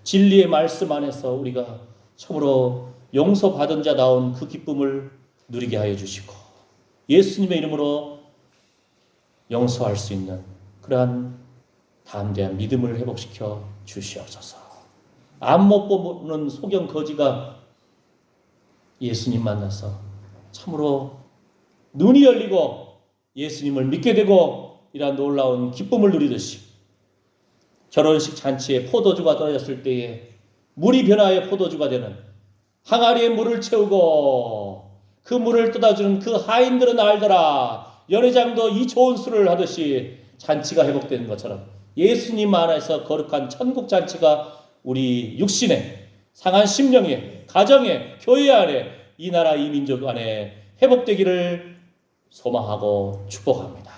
진리의 말씀 안에서 우리가 참으로 용서받은 자다운 그 기쁨을 누리게 하여 주시고, 예수님의 이름으로 용서할 수 있는 그러한 담대한 믿음을 회복시켜 주시옵소서. 앞 못 보는 소경 거지가 예수님 만나서 참으로 눈이 열리고 예수님을 믿게 되고 이러한 놀라운 기쁨을 누리듯이 결혼식 잔치에 포도주가 떨어졌을 때에 물이 변화하여 포도주가 되는 항아리에 물을 채우고 그 물을 떠다주는 그 하인들은 알더라. 연회장도 이 좋은 술을 하듯이 잔치가 회복되는 것처럼 예수님 안에서 거룩한 천국 잔치가 우리 육신에, 상한 심령에, 가정에, 교회 안에, 이 나라 이 민족 안에 회복되기를 소망하고 축복합니다.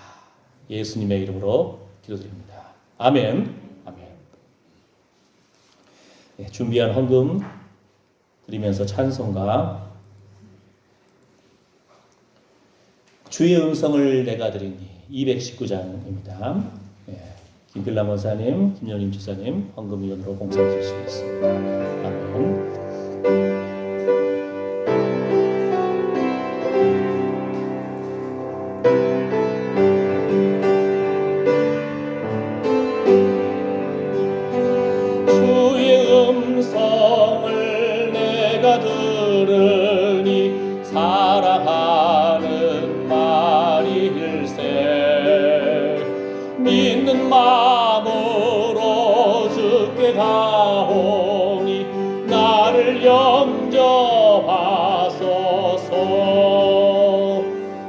예수님의 이름으로 기도드립니다. 아멘. 아멘. 네, 준비한 헌금 드리면서 찬송가 주의 음성을 내가 드리니 219장입니다. 네, 김필남 원사님, 김영림 지사님 헌금위원으로 봉사해 주시겠습니다. 아멘. 들으니 사랑하는 말일세 믿는 마음으로 주께 가오니 나를 영접하소서.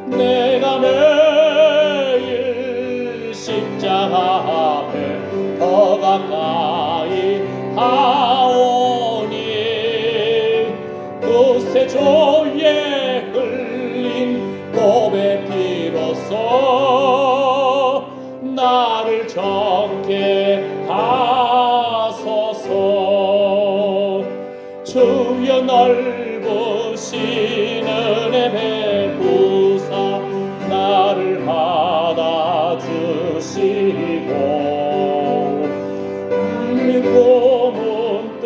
내가 매일 십자가 앞에 더 가까이 가오니 그새 조에 흘린 보배 피로써 나를 저 은혜 베푸사 나를 받아주시고 문득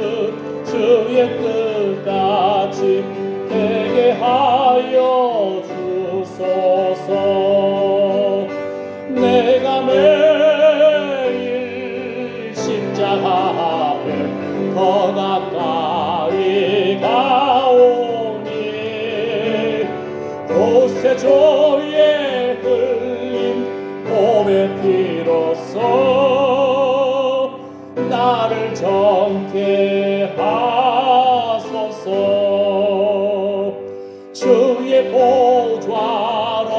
주의 뜻같이 되게 하여 주소서. 내가 매일 십자가 앞에 더 가까이 가오니 곳에 조의 흘린 몸의 피로써 나를 정케 하소서. 주의 보좌로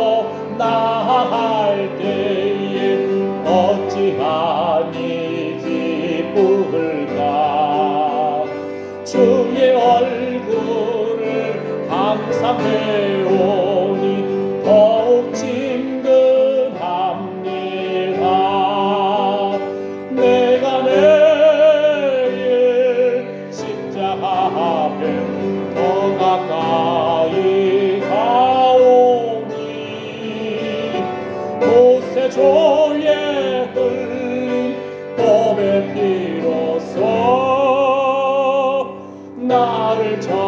나아갈 때에 어찌하니 기쁠까. 주의 얼굴을 항상 배우니 더욱 친근합니다. 내가 매일 십자가 앞에 더 가까이 가오니 곳에 조의 흘